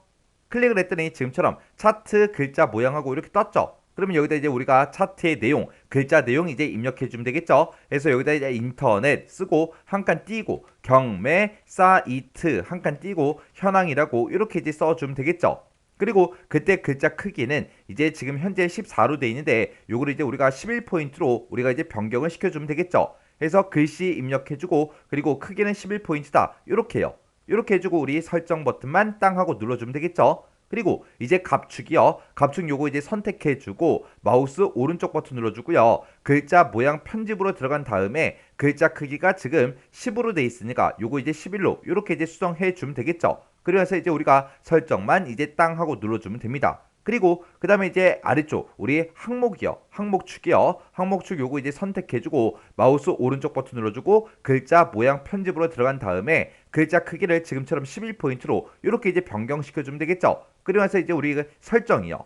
클릭을 했더니 지금처럼 차트 글자 모양하고 이렇게 떴죠. 그러면 여기다 이제 우리가 차트의 내용, 글자 내용 이제 입력해주면 되겠죠. 그래서 여기다 이제 인터넷 쓰고 한 칸 띄고 경매, 사이트 한 칸 띄고 현황이라고 이렇게 이제 써주면 되겠죠. 그리고 그때 글자 크기는 이제 지금 현재 14로 돼 있는데 요거를 이제 우리가 11포인트로 우리가 이제 변경을 시켜주면 되겠죠. 그래서 글씨 입력해주고 그리고 크기는 11포인트다 이렇게요. 이렇게 해주고 우리 설정 버튼만 땅 하고 눌러주면 되겠죠. 그리고 이제 갑축이요. 갑축 요거 이제 선택해주고 마우스 오른쪽 버튼 눌러주고요. 글자 모양 편집으로 들어간 다음에 글자 크기가 지금 10으로 돼 있으니까 요거 이제 11로 이렇게 이제 수정해주면 되겠죠. 그래서 이제 우리가 설정만 이제 땅 하고 눌러주면 됩니다. 그리고 그 다음에 이제 아래쪽 우리 항목이요. 항목축이요. 항목축 요거 이제 선택해주고 마우스 오른쪽 버튼 눌러주고 글자 모양 편집으로 들어간 다음에 글자 크기를 지금처럼 11포인트로 이렇게 이제 변경시켜주면 되겠죠. 그러면서 이제 우리 설정이요.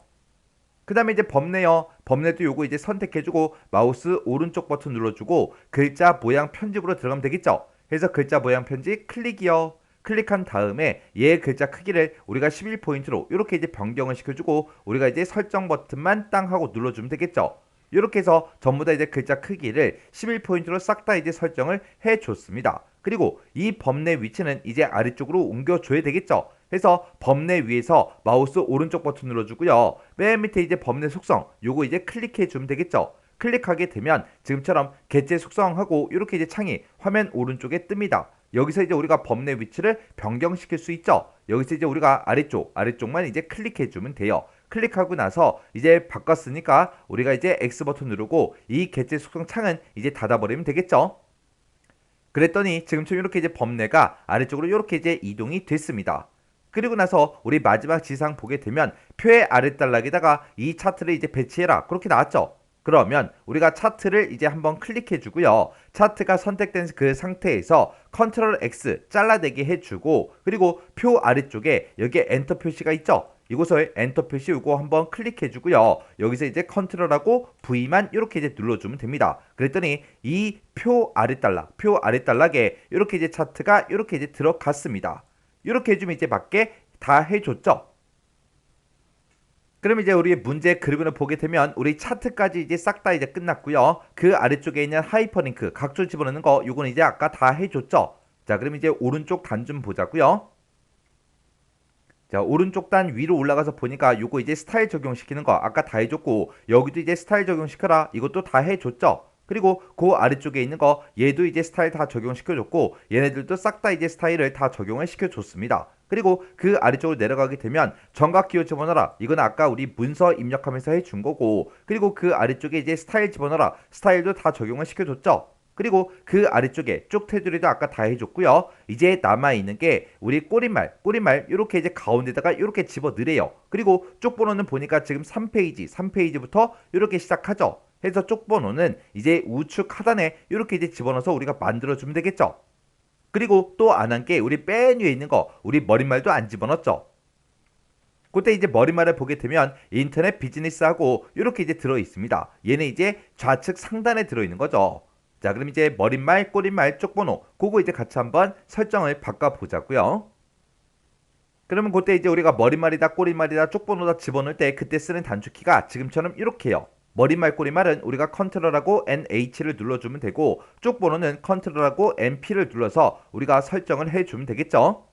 그 다음에 이제 범례요. 범례도 요거 이제 선택해주고 마우스 오른쪽 버튼 눌러주고 글자 모양 편집으로 들어가면 되겠죠. 그래서 글자 모양 편집 클릭이요. 클릭한 다음에 얘 글자 크기를 우리가 11포인트로 이렇게 이제 변경을 시켜주고 우리가 이제 설정 버튼만 땅 하고 눌러주면 되겠죠. 이렇게 해서 전부 다 이제 글자 크기를 11포인트로 싹 다 이제 설정을 해줬습니다. 그리고 이 범례 위치는 이제 아래쪽으로 옮겨줘야 되겠죠. 그래서 범례 위에서 마우스 오른쪽 버튼 눌러주고요. 맨 밑에 이제 범례 속성 요거 이제 클릭해주면 되겠죠. 클릭하게 되면 지금처럼 객체 속성하고 이렇게 이제 창이 화면 오른쪽에 뜹니다. 여기서 이제 우리가 범례 위치를 변경시킬 수 있죠. 여기서 이제 우리가 아래쪽만 이제 클릭해주면 돼요. 클릭하고 나서 이제 바꿨으니까 우리가 이제 X 버튼 누르고 이 객체 속성 창은 이제 닫아버리면 되겠죠. 그랬더니 지금처럼 이렇게 이제 범례가 아래쪽으로 이렇게 이제 이동이 됐습니다. 그리고 나서 우리 마지막 지상 보게 되면 표의 아랫단락에다가 이 차트를 이제 배치해라 그렇게 나왔죠. 그러면 우리가 차트를 이제 한번 클릭해 주고요. 차트가 선택된 그 상태에서 컨트롤 X 잘라내기 해주고 그리고 표 아래쪽에 여기에 엔터 표시가 있죠. 이곳을 엔터 표시 이거 한번 클릭해 주고요. 여기서 이제 컨트롤하고 V만 이렇게 이제 눌러주면 됩니다. 그랬더니 이 표 아랫단락에 이렇게 이제 차트가 이렇게 이제 들어갔습니다. 이렇게 해주면 이제 맞게 다 해줬죠. 그럼 이제 우리 문제 그림을 보게 되면 우리 차트까지 이제 싹 다 이제 끝났고요. 그 아래쪽에 있는 하이퍼링크 각종 집어넣는 거 요거는 이제 아까 다 해줬죠. 자, 그럼 이제 오른쪽 단 좀 보자고요. 자, 오른쪽 단 위로 올라가서 보니까 요거 이제 스타일 적용시키는 거 아까 다 해줬고 여기도 이제 스타일 적용시켜라 이것도 다 해줬죠. 그리고 그 아래쪽에 있는 거 얘도 이제 스타일 다 적용시켜줬고 얘네들도 싹 다 이제 스타일을 다 적용을 시켜줬습니다. 그리고 그 아래쪽으로 내려가게 되면 정각 기호 집어넣어라. 이건 아까 우리 문서 입력하면서 해준 거고 그리고 그 아래쪽에 이제 스타일 집어넣어라. 스타일도 다 적용을 시켜줬죠. 그리고 그 아래쪽에 쭉 테두리도 아까 다 해줬고요. 이제 남아있는 게 우리 꼬리말 이렇게 이제 가운데다가 이렇게 집어넣으래요. 그리고 쪽 번호는 보니까 지금 3페이지부터 이렇게 시작하죠. 해서 쪽 번호는 이제 우측 하단에 이렇게 이제 집어넣어서 우리가 만들어주면 되겠죠. 그리고 또 안 한 게 우리 맨 위에 있는 거 우리 머릿말도 안 집어넣었죠. 그때 이제 머릿말을 보게 되면 인터넷 비즈니스하고 이렇게 이제 들어있습니다. 얘는 이제 좌측 상단에 들어있는 거죠. 자, 그럼 이제 머릿말, 꼬릿말, 쪽번호 그거 이제 같이 한번 설정을 바꿔보자고요. 그러면 그때 이제 우리가 머릿말이다, 꼬릿말이다, 쪽번호다 집어넣을 때 그때 쓰는 단축키가 지금처럼 이렇게요. 머릿말, 꼬릿말은 우리가 컨트롤하고 NH를 눌러주면 되고 쪽번호는 컨트롤하고 NP를 눌러서 우리가 설정을 해주면 되겠죠.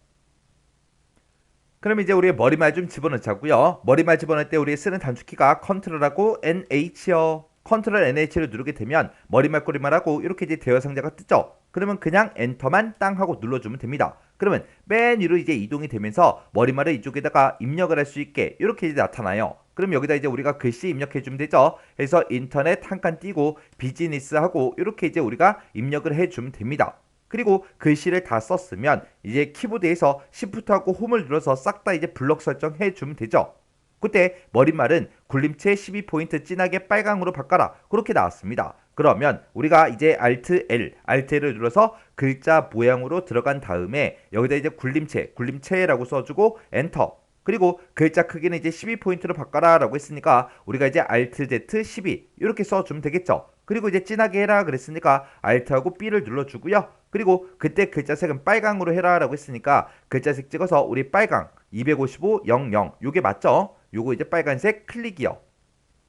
그럼 이제 우리 머리말 좀 집어넣자고요. 머리말 집어넣을 때 우리 쓰는 단축키가 컨트롤하고 NH요. 컨트롤 NH를 누르게 되면 머리말 꼬리말하고 이렇게 이제 대화 상자가 뜨죠. 그러면 그냥 엔터만 땅 하고 눌러주면 됩니다. 그러면 맨 위로 이제 이동이 되면서 머리말을 이쪽에다가 입력을 할 수 있게 이렇게 이제 나타나요. 그럼 여기다 이제 우리가 글씨 입력해 주면 되죠. 그래서 인터넷 한 칸 띄고 비즈니스 하고 이렇게 이제 우리가 입력을 해 주면 됩니다. 그리고 글씨를 다 썼으면 이제 키보드에서 Shift하고 홈을 눌러서 싹 다 이제 블럭 설정해 주면 되죠. 그때 머릿말은 굴림체 12포인트 진하게 빨강으로 바꿔라 그렇게 나왔습니다. 그러면 우리가 이제 Alt L, Alt L을 눌러서 글자 모양으로 들어간 다음에 여기다 이제 굴림체라고 써주고 엔터. 그리고 글자 크기는 이제 12포인트로 바꿔라 라고 했으니까 우리가 이제 Alt Z 12 이렇게 써주면 되겠죠. 그리고 이제 진하게 해라 그랬으니까 Alt하고 B를 눌러주고요. 그리고 그때 글자색은 빨강으로 해라 라고 했으니까 글자색 찍어서 우리 빨강 255 00 요게 맞죠? 요거 이제 빨간색 클릭이요.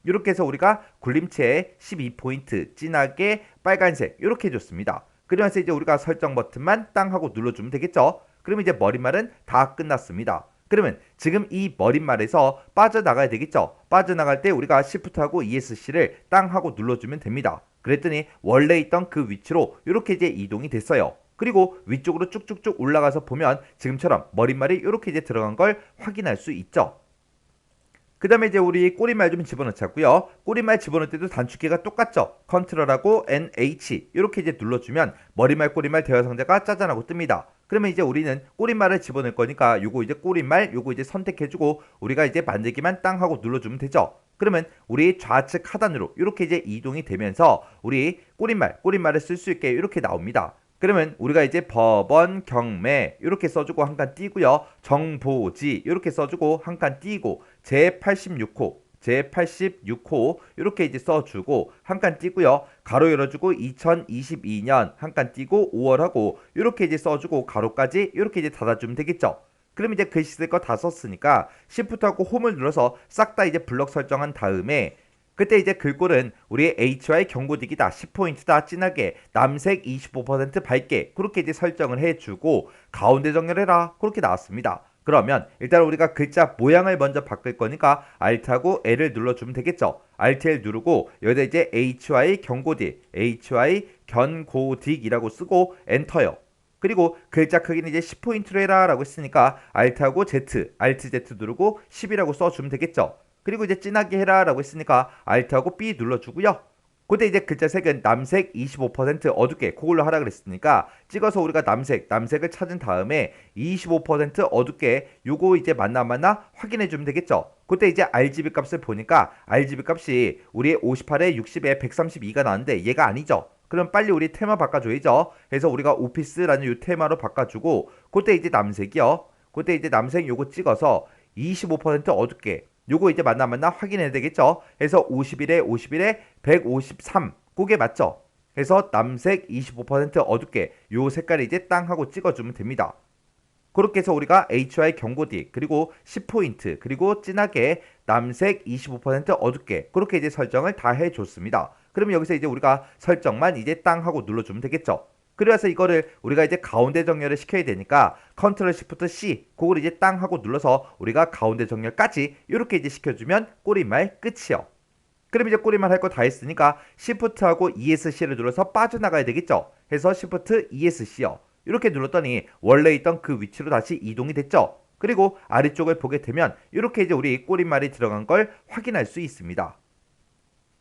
이렇게 해서 우리가 굴림체에 12포인트 진하게 빨간색 이렇게 해줬습니다. 그러면서 이제 우리가 설정 버튼만 땅 하고 눌러주면 되겠죠. 그러면 이제 머릿말은 다 끝났습니다. 그러면 지금 이 머릿말에서 빠져나가야 되겠죠. 빠져나갈 때 우리가 Shift하고 ESC를 땅 하고 눌러주면 됩니다. 그랬더니 원래 있던 그 위치로 이렇게 이제 이동이 됐어요. 그리고 위쪽으로 쭉쭉쭉 올라가서 보면 지금처럼 머릿말이 이렇게 이제 들어간 걸 확인할 수 있죠. 그 다음에 이제 우리 꼬리말 좀 집어넣자고요. 꼬리말 집어넣을 때도 단축키가 똑같죠. 컨트롤하고 NH 이렇게 이제 눌러주면 머리말 꼬리말 대화 상자가 짜잔하고 뜹니다. 그러면 이제 우리는 꼬리말을 집어넣을 거니까 요거 이제 꼬리말 요거 이제 선택해주고 우리가 이제 만들기만 땅 하고 눌러주면 되죠. 그러면 우리 좌측 하단으로 이렇게 이제 이동이 되면서 우리 꼬리말을 쓸 수 있게 이렇게 나옵니다. 그러면 우리가 이제 법원, 경매 이렇게 써주고 한 칸 띄고요. 정보지 이렇게 써주고 한 칸 띄고 제86호 이렇게 이제 써주고 한 칸 띄고요. 가로 열어주고 2022년 한 칸 띄고 5월하고 이렇게 이제 써주고 가로까지 이렇게 이제 닫아주면 되겠죠. 그럼 이제 글씨 쓸 거 다 썼으니까 Shift하고 홈을 눌러서 싹 다 이제 블럭 설정한 다음에 그때 이제 글꼴은 우리의 HY 경고딕이다 10포인트다 진하게 남색 25% 밝게 그렇게 이제 설정을 해주고 가운데 정렬해라 그렇게 나왔습니다. 그러면 일단 우리가 글자 모양을 먼저 바꿀 거니까 Alt하고 L을 눌러주면 되겠죠. Alt L 누르고 여기다 이제 HY 견고딕이라고 쓰고 엔터요. 그리고 글자 크기는 이제 10포인트로 해라 라고 했으니까 Alt하고 Z, Alt Z 누르고 10이라고 써주면 되겠죠. 그리고 이제 진하게 해라 라고 했으니까 Alt하고 B 눌러주고요. 그때 이제 글자 색은 남색 25% 어둡게 그걸로 하라 그랬으니까 찍어서 우리가 남색을 찾은 다음에 25% 어둡게 요거 이제 맞나 확인해 주면 되겠죠. 그때 이제 RGB 값을 보니까 RGB 값이 우리의 58에 60에 132가 나왔는데 얘가 아니죠. 그럼 빨리 우리 테마 바꿔줘야죠. 그래서 우리가 오피스라는 요 테마로 바꿔주고 그때 이제 남색이요. 그때 이제 남색 요거 찍어서 25% 어둡게 요거 이제 맞나 확인해야 되겠죠. 그래서 51에 153 그게 맞죠. 그래서 남색 25% 어둡게 요 색깔을 이제 땅 하고 찍어주면 됩니다. 그렇게 해서 우리가 HY 경고딕 그리고 10포인트 그리고 진하게 남색 25% 어둡게 그렇게 이제 설정을 다 해줬습니다. 그러면 여기서 이제 우리가 설정만 이제 땅 하고 눌러주면 되겠죠. 그래서 이거를 우리가 이제 가운데 정렬을 시켜야 되니까 컨트롤 시프트 C 그걸 이제 땅 하고 눌러서 우리가 가운데 정렬까지 이렇게 이제 시켜주면 꼬리말 끝이요. 그럼 이제 꼬리말 할 거 다 했으니까 시프트하고 ESC를 눌러서 빠져나가야 되겠죠. 해서 시프트 ESC요. 이렇게 눌렀더니 원래 있던 그 위치로 다시 이동이 됐죠. 그리고 아래쪽을 보게 되면 이렇게 이제 우리 꼬리말이 들어간 걸 확인할 수 있습니다.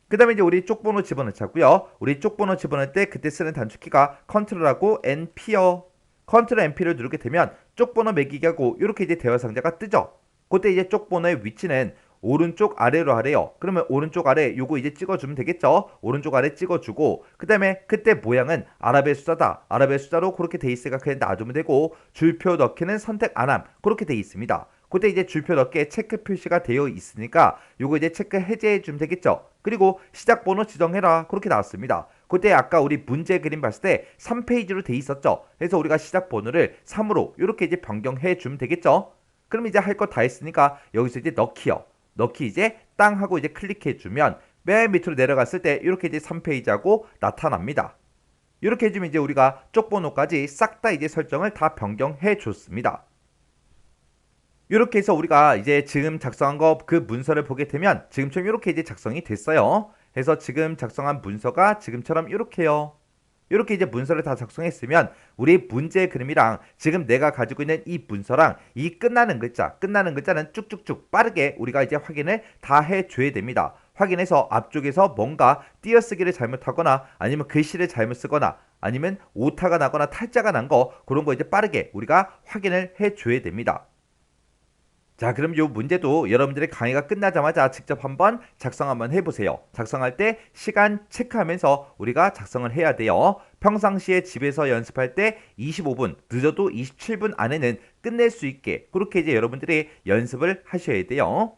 그 다음에 이제 우리 쪽번호 집어넣자고요. 우리 쪽번호 집어넣을 때 그때 쓰는 단축키가 컨트롤하고 NP요. 컨트롤 NP를 누르게 되면 쪽번호 매기기 하고 이렇게 이제 대화 상자가 뜨죠. 그때 이제 쪽번호의 위치는 오른쪽 아래로 하래요. 그러면 오른쪽 아래 요거 이제 찍어주면 되겠죠. 오른쪽 아래 찍어주고 그 다음에 그때 모양은 아랍의 숫자다. 아랍의 숫자로 그렇게 돼 있으니까 그냥 놔두면 되고 줄표 넣기는 선택 안함 그렇게 돼 있습니다. 그때 이제 줄표 넣기에 체크 표시가 되어 있으니까 요거 이제 체크 해제해 주면 되겠죠. 그리고 시작 번호 지정해라 그렇게 나왔습니다. 그때 아까 우리 문제 그림 봤을 때 3페이지로 돼 있었죠. 그래서 우리가 시작 번호를 3으로 이렇게 이제 변경해 주면 되겠죠. 그럼 이제 할 거 다 했으니까 여기서 이제 넣기요. 넣기 이제 땅 하고 이제 클릭해 주면 맨 밑으로 내려갔을 때 이렇게 이제 3페이지하고 나타납니다. 이렇게 해주면 이제 우리가 쪽번호까지 싹 다 이제 설정을 다 변경해 줬습니다. 이렇게 해서 우리가 이제 지금 작성한 거 그 문서를 보게 되면 지금처럼 이렇게 이제 작성이 됐어요. 그래서 지금 작성한 문서가 지금처럼 이렇게요. 이렇게 이제 문서를 다 작성했으면 우리 문제 그림이랑 지금 내가 가지고 있는 이 문서랑 이 끝나는 글자는 쭉쭉쭉 빠르게 우리가 이제 확인을 다 해줘야 됩니다. 확인해서 앞쪽에서 뭔가 띄어쓰기를 잘못하거나 아니면 글씨를 잘못 쓰거나 아니면 오타가 나거나 탈자가 난 거 그런 거 이제 빠르게 우리가 확인을 해줘야 됩니다. 자, 그럼 이 문제도 여러분들의 강의가 끝나자마자 직접 한번 작성 한번 해보세요. 작성할 때 시간 체크하면서 우리가 작성을 해야 돼요. 평상시에 집에서 연습할 때 25분, 늦어도 27분 안에는 끝낼 수 있게 그렇게 이제 여러분들이 연습을 하셔야 돼요.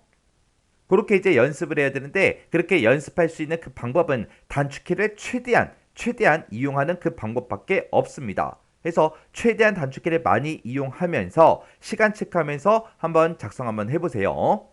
그렇게 이제 연습을 해야 되는데 그렇게 연습할 수 있는 그 방법은 단축키를 최대한 이용하는 그 방법밖에 없습니다. 그래서 최대한 단축키를 많이 이용하면서 시간 체크하면서 한번 작성 한번 해보세요.